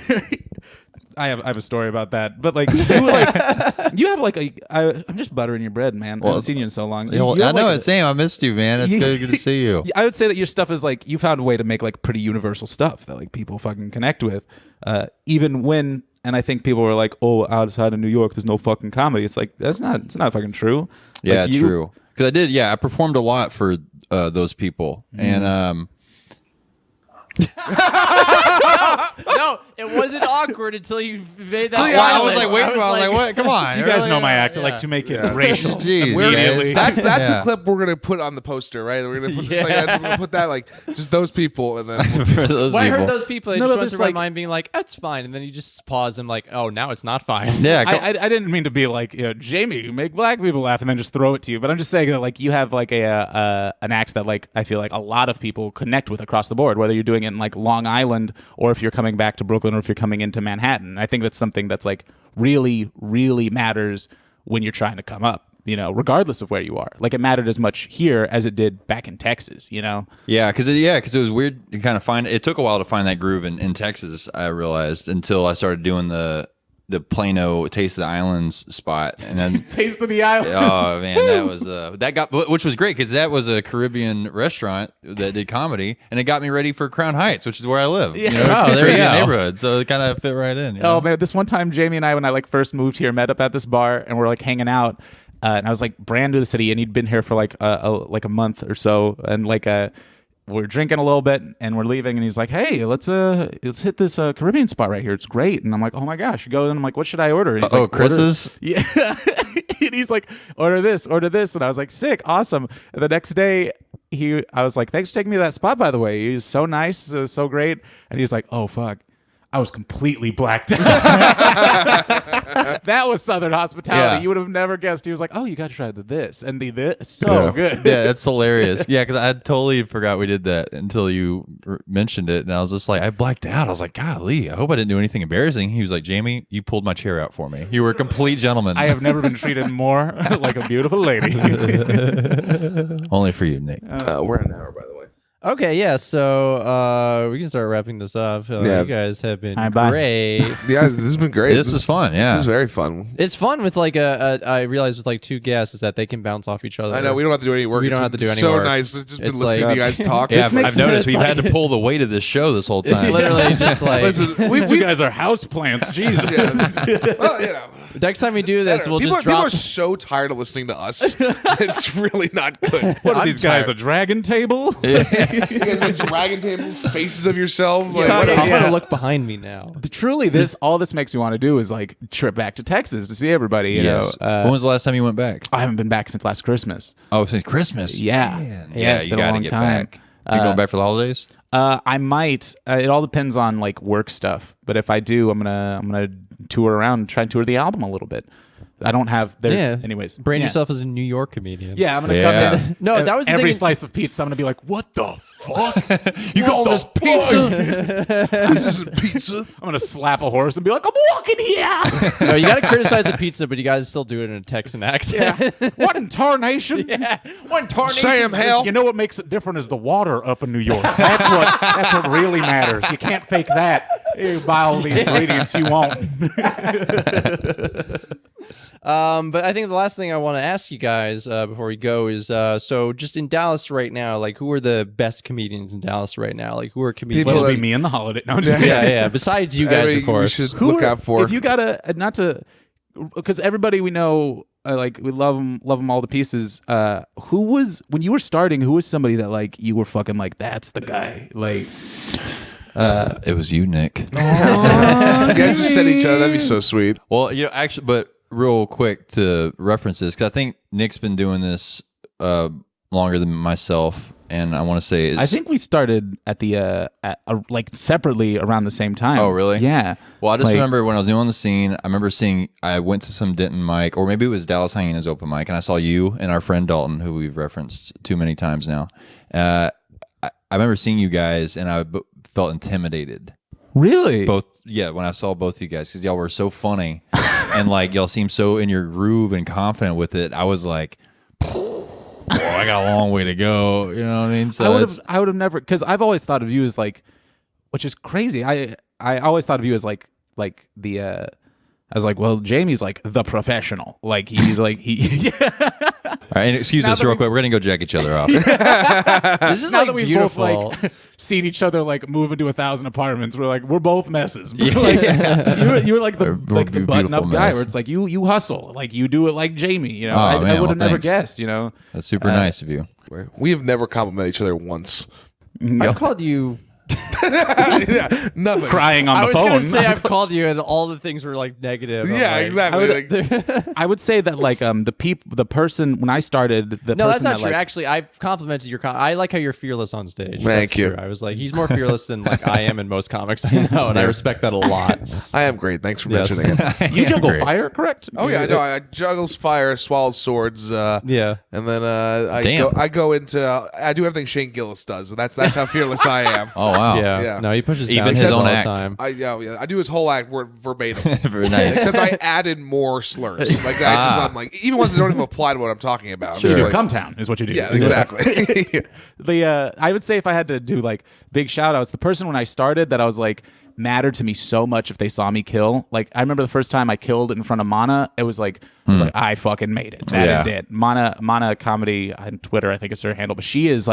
I have a story about that. But like you were like you have like I'm just buttering your bread, man. I haven't seen you in so long. I know it's Sam. I missed you, man. It's good to see you. I would say that your stuff is like you found a way to make like pretty universal stuff that like people fucking connect with. Even when and I think people were like, "Oh, outside of New York, there's no fucking comedy." It's like it's not fucking true. Yeah, like, true. Because I did. Yeah, I performed a lot for those people, and No, it wasn't awkward until you made that. I was like, wait, I was like, what? Come on, you guys know my act. I like to make it racial. Jeez, immediately. That's the clip we're gonna put on the poster, right? We're gonna put this like, we're gonna put that like just those people, and then for those When I people. heard those people, it No, just but went it's through like- my mind being like, "That's fine," and then you just pause and like, "Oh, now it's not fine." Yeah, I didn't mean to be like, Jamie, you make black people laugh, and then just throw it to you. But I'm just saying that like you have like an act that like I feel like a lot of people connect with across the board, whether you're doing it in like Long Island or if you're coming back to Brooklyn or if you're coming into Manhattan. I think that's something that's like really, really matters when you're trying to come up. You know, regardless of where you are, like it mattered as much here as it did back in Texas. You know, Yeah, because it was weird to kind of find. It took a while to find that groove in Texas. I realized until I started doing the Plano Taste of the Islands spot, and then Taste of the Island. oh man, that was which was great because that was a Caribbean restaurant that did comedy, and it got me ready for Crown Heights, which is where I live. Yeah. You know, Oh, there you Caribbean go. neighborhood, so it kind of fit right in. You know? Oh man, this one time Jamie and I, when I like first moved here, met up at this bar and we're like hanging out. And I was like brand new to the city, and he'd been here for like a month or so, and like we're drinking a little bit, and we're leaving, and he's like, "Hey, let's hit this Caribbean spot right here. It's great." And I'm like, "Oh my gosh!" You go, and I'm like, "What should I order?" And he's like, Chris's. yeah. And he's like, order this, and I was like, sick, awesome. And the next day, I was like, thanks for taking me to that spot, by the way. He was so nice, it was so great. And he's like, oh fuck, I was completely blacked out. That was Southern hospitality. Yeah. You would have never guessed. He was like, oh, you got to try the this and the this. So good. Yeah, it's hilarious. Yeah, because I totally forgot we did that until you mentioned it, and I was just like, I blacked out. I was like, golly, I hope I didn't do anything embarrassing. He was like, Jamie, you pulled my chair out for me. You were a complete gentleman. I have never been treated more like a beautiful lady. Only for you, Nick. we're an hour, by the way. Okay, yeah. So we can start wrapping this up. Yeah. You guys have been Bye. great. Yeah, this has been great. This was fun. Yeah, This is very fun. It's fun with like I realized with like two guests is that they can bounce off each other. I know we don't have to do any work. We don't It's have to do been any so work. nice. I've just been It's listening like- to you guys talk. yeah. This I've makes- noticed we've it's had to like- pull the weight of this show this whole It's time. literally just like Listen, You guys are house plants. Jesus. well, you know. next time we do this, we'll people, just people drop. are so tired of listening to us. It's really not good. What are I'm these guys, tired. a dragon table? You guys got dragon tables, faces of yourself. Like, I'm whatever. Yeah. gonna look behind me now. Truly, all this makes me want to do is like trip back to Texas to see everybody. You Yes. know, When was the last time you went back? I haven't been back since last Christmas. Oh, since Christmas. Yeah, Man. yeah, it's you been a gotta long get time. back. You going back for the holidays? I might. It all depends on like work stuff. But if I do, I'm gonna tour around, try and tour the album a little bit. I don't have. Yeah. Anyways, Brand yeah. yourself as a New York comedian. Yeah, I'm gonna Yeah. come in. No, that was the every thing- slice of pizza. I'm gonna be like, what the fuck? You got all this pizza? This is pizza. I'm gonna slap a horse and be like, I'm walking here. No, you gotta criticize the pizza, but you guys still do it in a Texan accent. What in tarnation? Yeah. One tarnation. Sam Hell. You know what makes it different is the water up in New York. That's what really matters. You can't fake that. You buy all the ingredients you want. But I think the last thing I want to ask you guys before we go is so just in Dallas right now, like who are the best comedians in Dallas right now? Like who are comedians? People It'll that- be me in the holiday. No, I'm just kidding. yeah. Besides you guys, Everybody of course. we should look out for. If you gotta not to, because everybody we know, like we love them all to pieces. Who was when you were starting? Who was somebody that like you were fucking like that's the guy? Like, It was you, Nick. you guys just said each other. That'd be so sweet. Well, actually, but real quick to reference this, because I think Nick's been doing this longer than myself. and I want to say I think we started at the like separately around the same time. Oh, really? Yeah. Well, I just Like- remember when I was new on the scene, I remember I went to some Denton mic, or maybe it was Dallas Hyenas open mic, and I saw you and our friend Dalton, who we've referenced too many times now. I remember seeing you guys, and I felt intimidated. Really? When I saw both you guys, because y'all were so funny, and like y'all seemed so in your groove and confident with it. I was like, I got a long way to go. You know what I mean? So I would have never, because I've always thought of you as like, which is crazy. I always thought of you as like the I was like, well, Jamie's like the professional. Like he's like he. All right, and excuse Now us that real we- quick. We're gonna go jack each other off. This is Now like that we've beautiful. both like seen each other like move into 1,000 apartments, we're both messes. We're like, you were like the Beautiful button up guy mess. where it's like you hustle, like you do it like Jamie. You know, Oh, I man, would well, have never thanks. guessed. You know, That's super nice of you. We have never complimented each other once. I've called you. Yeah, nothing. crying on I the was phone. gonna say I've called you, and all the things were like negative. I'm Yeah, like, exactly. Like, I would say that like the person when I started the No, that's person not that, true. like, Actually, I've complimented your. I like how you're fearless on stage. Thank That's you. true. I was like, he's more fearless than like I am in most comics I know, and I respect that a lot. I am great. Thanks for Yes. mentioning it. you juggle Great. fire, correct? Oh yeah, I know. I juggles fire, swallows swords. Yeah. and then Damn. I go into I do everything Shane Gillis does, and that's how fearless I am. Oh wow. Yeah. Yeah. No, he pushes Even boundaries his all own the act. time. I do his whole act word verbatim. Very nice. Except I added more slurs. Like I'm like even ones that don't even apply to what I'm talking about. So you I'm do like, Come Town is what you do. yeah, exactly. I would say if I had to do like big shout outs, the person when I started that I was like mattered to me so much if they saw me kill. Like I remember the first time I killed in front of Mana, it was like I fucking made it. That is Yeah. it. Mana Comedy on Twitter, I think is her handle, but she's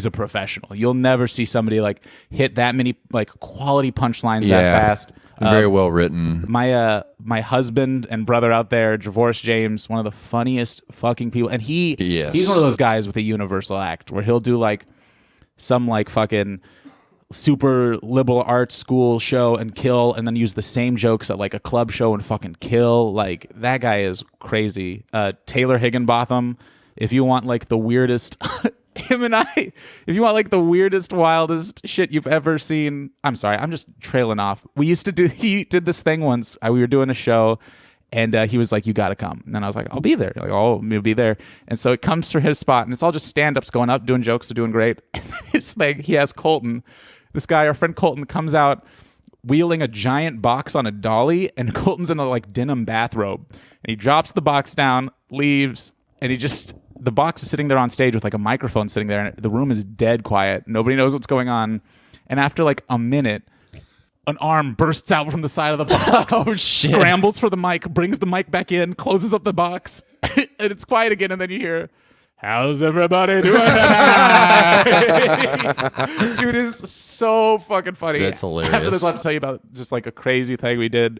a professional. You'll never see somebody like hit that many like quality punchlines that fast. Very well written. My husband and brother out there, Divorce James, one of the funniest fucking people, and Yes. he's one of those guys with a universal act where he'll do like some like fucking super liberal arts school show and kill, and then use the same jokes at like a club show and fucking kill. Like that guy is crazy. Taylor Higginbotham, if you want like the weirdest. Him and if you want like the weirdest, wildest shit you've ever seen. I'm sorry, I'm just trailing off. He did this thing once. We were doing a show, and he was like, "You got to come." And I was like, "I'll be there." Like, "Oh, we'll be there." And so it comes to his spot, and it's all just stand-ups going up, doing jokes, they're doing great. And then his thing, he has Colton. This guy, our friend Colton, comes out wheeling a giant box on a dolly, and Colton's in a like denim bathrobe, and he drops the box down, leaves, and the box is sitting there on stage with like a microphone sitting there, and the room is dead quiet. Nobody knows what's going on. And after like a minute, an arm bursts out from the side of the box, Oh, shit. scrambles for the mic, brings the mic back in, closes up the box, and it's quiet again. And then you hear, "How's everybody doing tonight?" Dude is so fucking funny. That's hilarious. After this, I'll have to tell you about just like a crazy thing we did.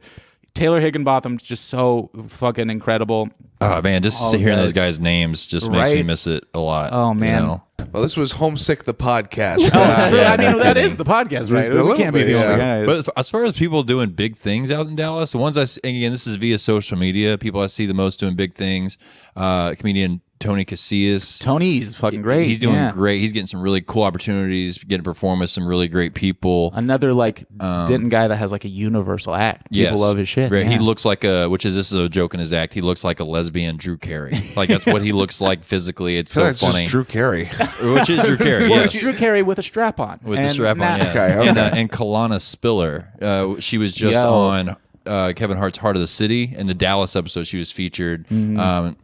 Taylor Higginbotham's just so fucking incredible. Oh man, just All hearing guys. those guys' names just makes me Right? miss it a lot. Oh, man. You know? Well, this was Homesick the podcast. Oh, true. yeah, I mean, no that kidding. is the podcast, right? A We little can't be bit, the only yeah. guys. But as far as people doing big things out in Dallas, the ones I see, and again, this is via social media. People I see the most doing big things. Comedian Tony Casillas. Tony's fucking great. He's doing yeah. great. He's getting some really cool opportunities, getting to perform with some really great people. Another like Denton guy that has like a universal act. People Yes. love his shit. Right. Yeah. He looks like this is a joke in his act. He looks like a lesbian Drew Carey. Like that's what he looks like physically. It's so That's funny. just Drew Carey. Which is Drew Carey. Well, yes. it's Drew Carey with a strap on. With the strap on, yeah. Okay. And Kalana Spiller, she was just Yo. on Kevin Hart's Heart of the City. In the Dallas episode, she was featured.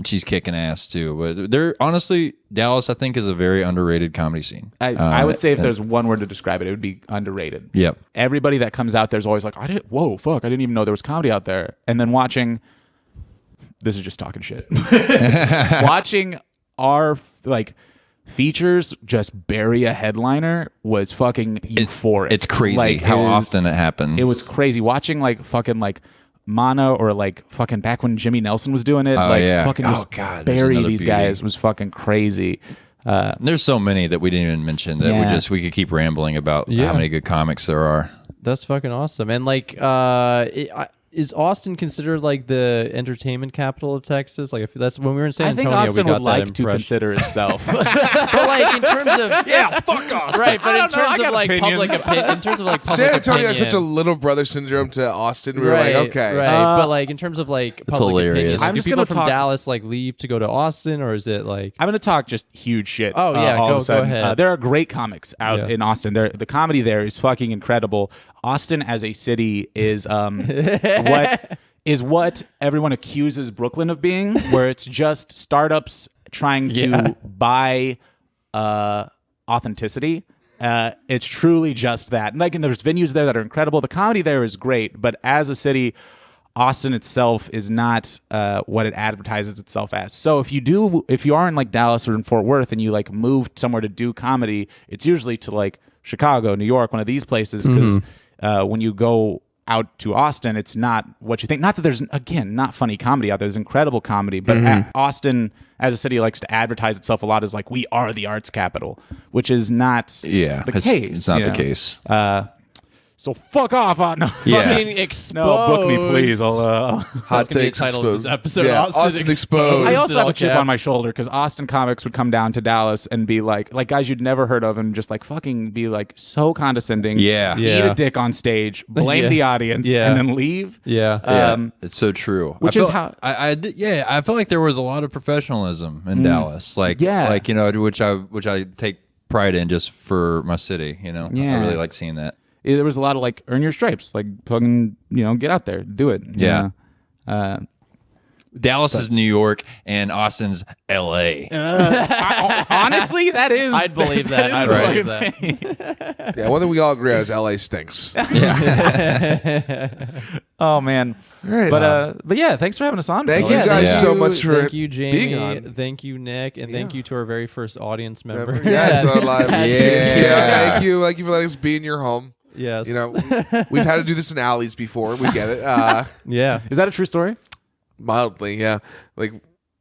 She's kicking ass too. But they're honestly, Dallas, I think, is a very underrated comedy scene. I would say if there's one word to describe it, it would be underrated. Yep. Everybody that comes out there is always like, whoa, fuck, I didn't even know there was comedy out there. And then watching, this is just talking shit. Watching our like features just bury a headliner was fucking euphoric. It's crazy Like, how it was- often it happened. It was crazy watching like fucking like Mana or like fucking back when Jimmy Nelson was doing it. Like yeah. fucking Oh, just God, there's bury another these beauty. guys was fucking crazy. There's so many that we didn't even mention that Yeah. we could keep rambling about Yeah. how many good comics there are. That's fucking awesome. And like, is Austin considered like the entertainment capital of Texas? Like, if that's when we were in San I think Antonio, Austin we got would like that to impression. consider itself. But like in terms of Yeah, fuck Austin. right, but in I terms of got like opinions. public opinion, in terms of like public San Antonio opinion, had such a little brother syndrome to Austin. We were right, like, okay. right. But like in terms of like public hilarious. opinion, like, I'm do just people gonna from talk- Dallas like leave to go to Austin, or is it like I'm going to talk just huge shit. Oh, yeah, all of go a sudden. ahead. There are great comics out Yeah. in Austin. The comedy there is fucking incredible. Austin as a city is what everyone accuses Brooklyn of being, where it's just startups trying to buy authenticity. It's truly just that. And there's venues there that are incredible. The comedy there is great, but as a city, Austin itself is not what it advertises itself as. So if you are in like Dallas or in Fort Worth and you like move somewhere to do comedy, it's usually to like Chicago, New York, one of these places, because when you go out to Austin, it's not what you think. Not that there's, again, not funny comedy out there. There's incredible comedy, but Austin as a city likes to advertise itself a lot as like, we are the arts capital, which is not the case. It's not you the know? case. So fuck off. No, Yeah. fucking exposed? no, book me, please. I'll, Hot That's gonna be the takes title of this exposed. episode. Yeah, Austin exposed. I also in have all a chip caps. on my shoulder because Austin comics would come down to Dallas and be like guys you'd never heard of and just like fucking be like so condescending. Yeah. Eat Yeah. a dick on stage, blame Yeah. the audience, Yeah. and then leave. Yeah. Yeah, it's so true. which I is felt- how- I felt like there was a lot of professionalism in Dallas, like Yeah. like which I take pride in just for my city. I Yeah. really like seeing that. There was a lot of like earn your stripes, like fucking get out there, do it. Yeah. Uh, Dallas is New York and Austin's L.A. honestly, that is. I'd believe that. I'd Right. believe that. Yeah, one thing we all agree on is LA stinks. Oh man. right. But yeah, thanks for having us on. Thank fellas. you guys Yeah. so much for thank you, Jamie. being on. Thank you, Nick, and thank you to our very first audience member. Yes, on live. Yeah. Thank you for letting us be in your home. Yes. We've had to do this in alleys before. We get it. Yeah. Is that a true story? Mildly, yeah. Like,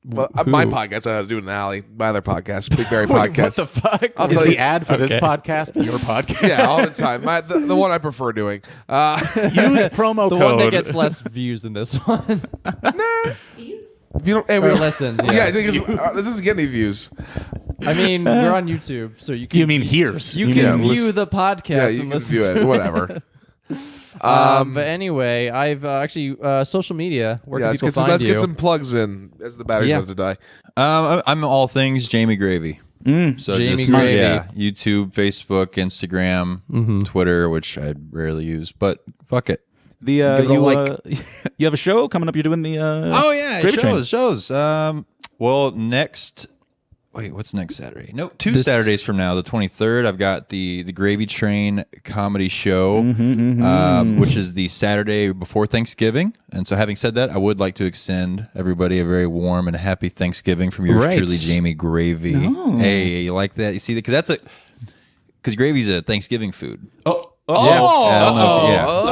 well, Who? my podcast, I had to do it in an alley. My other podcast, Big Berry podcast. What the fuck? I'll Is tell the you. ad for this Okay. podcast your podcast? Yeah, all the time. The one I prefer doing. Use promo The code. one that gets less views than this one. If you don't, hey, we Or don't- listens. yeah, Yeah. because, this doesn't get any views. I mean, we're on YouTube, so you can. You mean hears? You mean can view listen- the podcast Yeah, you and can listen view to it. Whatever. But anyway, I've actually social media. Where Yeah, can let's people get, some, find let's you? get some plugs in as the battery's Yeah. about to die. I'm all things Jamie Gravy. So Jamie just Gravy. yeah, YouTube, Facebook, Instagram, Twitter, which I rarely use, but fuck it. The Give it a you like. you have a show coming up. You're doing the Oh yeah, Gravy Train. shows. Well, what's next Saturday? No, two This- Saturdays from now, the 23rd. I've got the Gravy Train comedy show, which is the Saturday before Thanksgiving. And so, having said that, I would like to extend everybody a very warm and happy Thanksgiving from yours Right. truly, Jamie Gravy. Hey, you like that? You see that? Because gravy's a Thanksgiving food. Oh, I don't know if- yeah. Oh.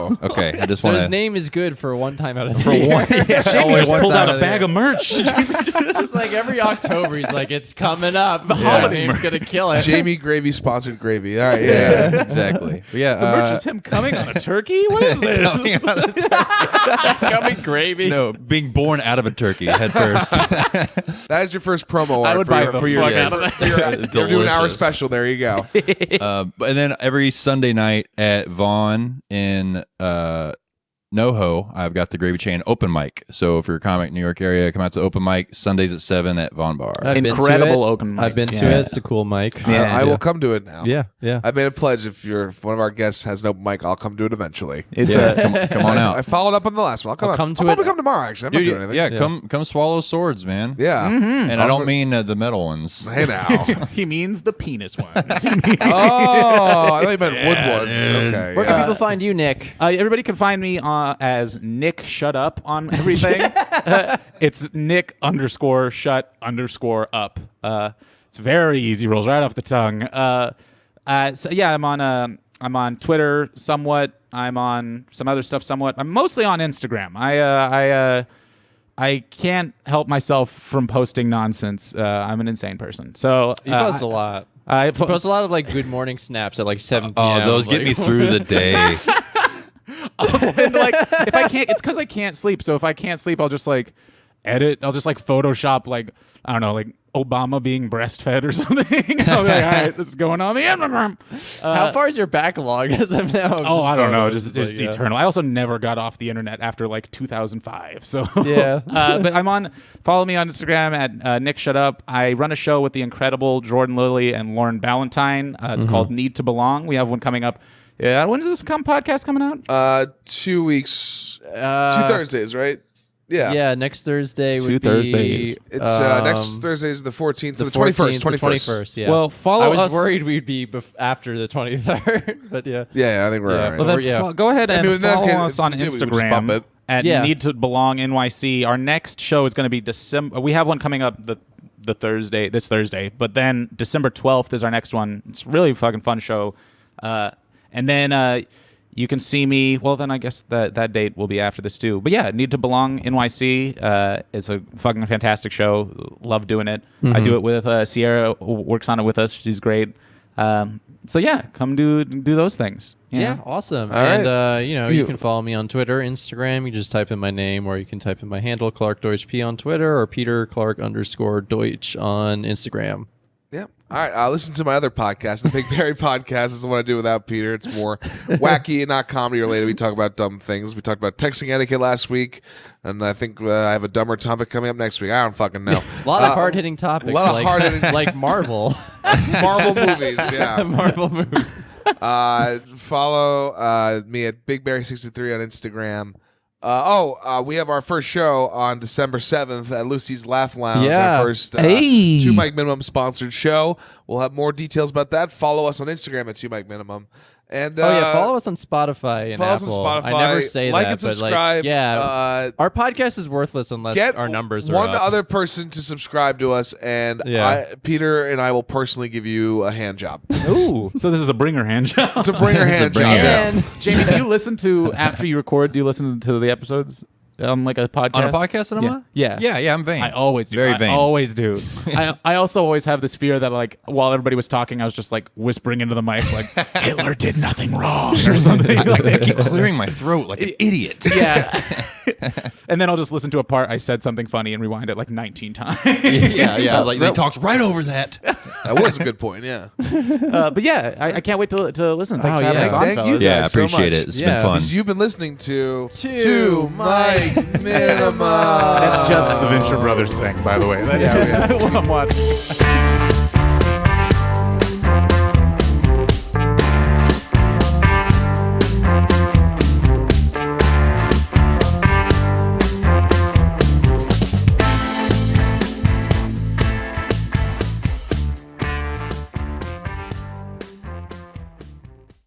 See, that's- okay, I just So want his to. name is good for one time out of the For year. one, Jamie just pulled out a bag of merch. Just like every October, he's like, "It's coming up. The holiday name's gonna kill it." Jamie Gravy sponsored gravy. All right, Yeah, yeah. exactly. But yeah, The merch is him coming on a turkey. What is this? Coming gravy. no, being born out of a turkey head first. That is your first promo I art would for buy your, the for your, fuck out of for your, you're doing an hour Delicious. special. There you go. And then every Sunday night at Vaughn in NoHo, I've got the Gravy Chain open mic. So if you're a comic in New York area, come out to open mic Sundays at 7 at Vaughn Bar. I've been to Incredible it. open mic. I've been to Yeah. it. It's a cool mic. Yeah. I will come to it now. Yeah. Yeah. I made a pledge. If one of our guests has an open mic, I'll come to it eventually. It's Yeah. Come on I out. followed up on the last one. I'll come. I'll out. come to I'll it. probably come tomorrow. Actually, I'm not doing anything. Yeah, come swallow swords, man. Yeah. And I don't mean the metal ones. Hey now. He means the penis ones. Oh, I thought you meant wood ones. Okay. Where yeah. can people find you, Nick? Everybody can find me as Nick Shut Up on everything. It's Nick _shut _up. It's very easy, rolls right off the tongue. So yeah, I'm on Twitter somewhat. I'm on some other stuff somewhat. I'm mostly on Instagram. I can't help myself from posting nonsense. I'm an insane person. So You post a lot. I You post a lot of like good morning snaps at like 7 p.m. Oh, those get like- me through the day. I'll spend like if I can't. It's because I can't sleep. So if I can't sleep, I'll just like edit. I'll just like Photoshop like I don't know like Obama being breastfed or something. I'll be like, all right, this is going on the Instagram. How far is your backlog as of now? Oh, I don't know. Just like, yeah. eternal. I also never got off the internet after like 2005. So Yeah. but I'm on. Follow me on Instagram at Nick Shut Up. I run a show with the incredible Jordan Lilly and Lauren Ballantyne. It's called Need to Belong. We have one coming up. Yeah, when is this podcast coming out? 2 weeks, 2 Thursdays, right? Yeah. Yeah, next Thursday would 2 Thursdays. It's next Thursday is the 14th, so the 21st. 21st, yeah. Well, follow I was us. worried we'd be after the 23rd, but yeah. Yeah, I think we're all right. Well, then Yeah. go ahead and mean, that's follow good. us on If we do, we would just bump Instagram it. at Yeah. Need to Belong NYC. Our next show is going to be December. We have one coming up this Thursday, but then December 12th is our next one. It's really a fucking fun show. And then you can see me. Well, then I guess that date will be after this too. But yeah, Need to Belong NYC. It's a fucking fantastic show. Love doing it. I do it with Sierra. Works on it with us. She's great. So yeah, come do those things. Yeah, awesome. All and right. you can follow me on Twitter, Instagram. You just type in my name, or you can type in my handle, Clark Deutsch P on Twitter, or Peter Clark _ Deutsch on Instagram. Yeah. All right. Listen to my other podcast. The Big Berry Podcast is the one I do without Peter. It's more wacky and not comedy related. We talk about dumb things. We talked about texting etiquette last week, and I think I have a dumber topic coming up next week. I don't fucking know. A lot of hard-hitting topics. a lot of hard-hitting- like Marvel. Marvel movies. Yeah. Marvel movies. Follow me at BigBerry63 on Instagram. We have our first show on December 7th at Lucy's Laugh Lounge. Yeah. Our first 2 Mic Minimum sponsored show. We'll have more details about that. Follow us on Instagram at 2 Mic Minimum. And follow us on Spotify and follow us Apple. on Spotify. I never say like that, and but subscribe. our podcast is worthless unless Get our numbers are one up. other person to subscribe to us, and Yeah. Peter and I will personally give you a hand job. Ooh, so this is a bringer hand job. It's a bringer hand job. bringer. Yeah. And Jamie, do you listen to after you record? Do you listen to the episodes on like a podcast? On a podcast that I'm on? Yeah. Yeah, I'm vain. I always do. Very vain. I always do. I also always have this fear that like while everybody was talking, I was just like whispering into the mic like Hitler did nothing wrong or something. I keep clearing my throat like an idiot. Yeah. And then I'll just listen to a part I said something funny and rewind it like 19 times. yeah. Like they talked right over that. That was a good point, yeah. But yeah, I can't wait to listen. Thanks for having yeah. us on, Thank you. fellas. Yeah, I guys so appreciate much. it. It's Yeah. been fun. Because you've been listening to Two Mic Minimum. That's just the Venture Brothers thing, by the way. Yeah, What I'm watching.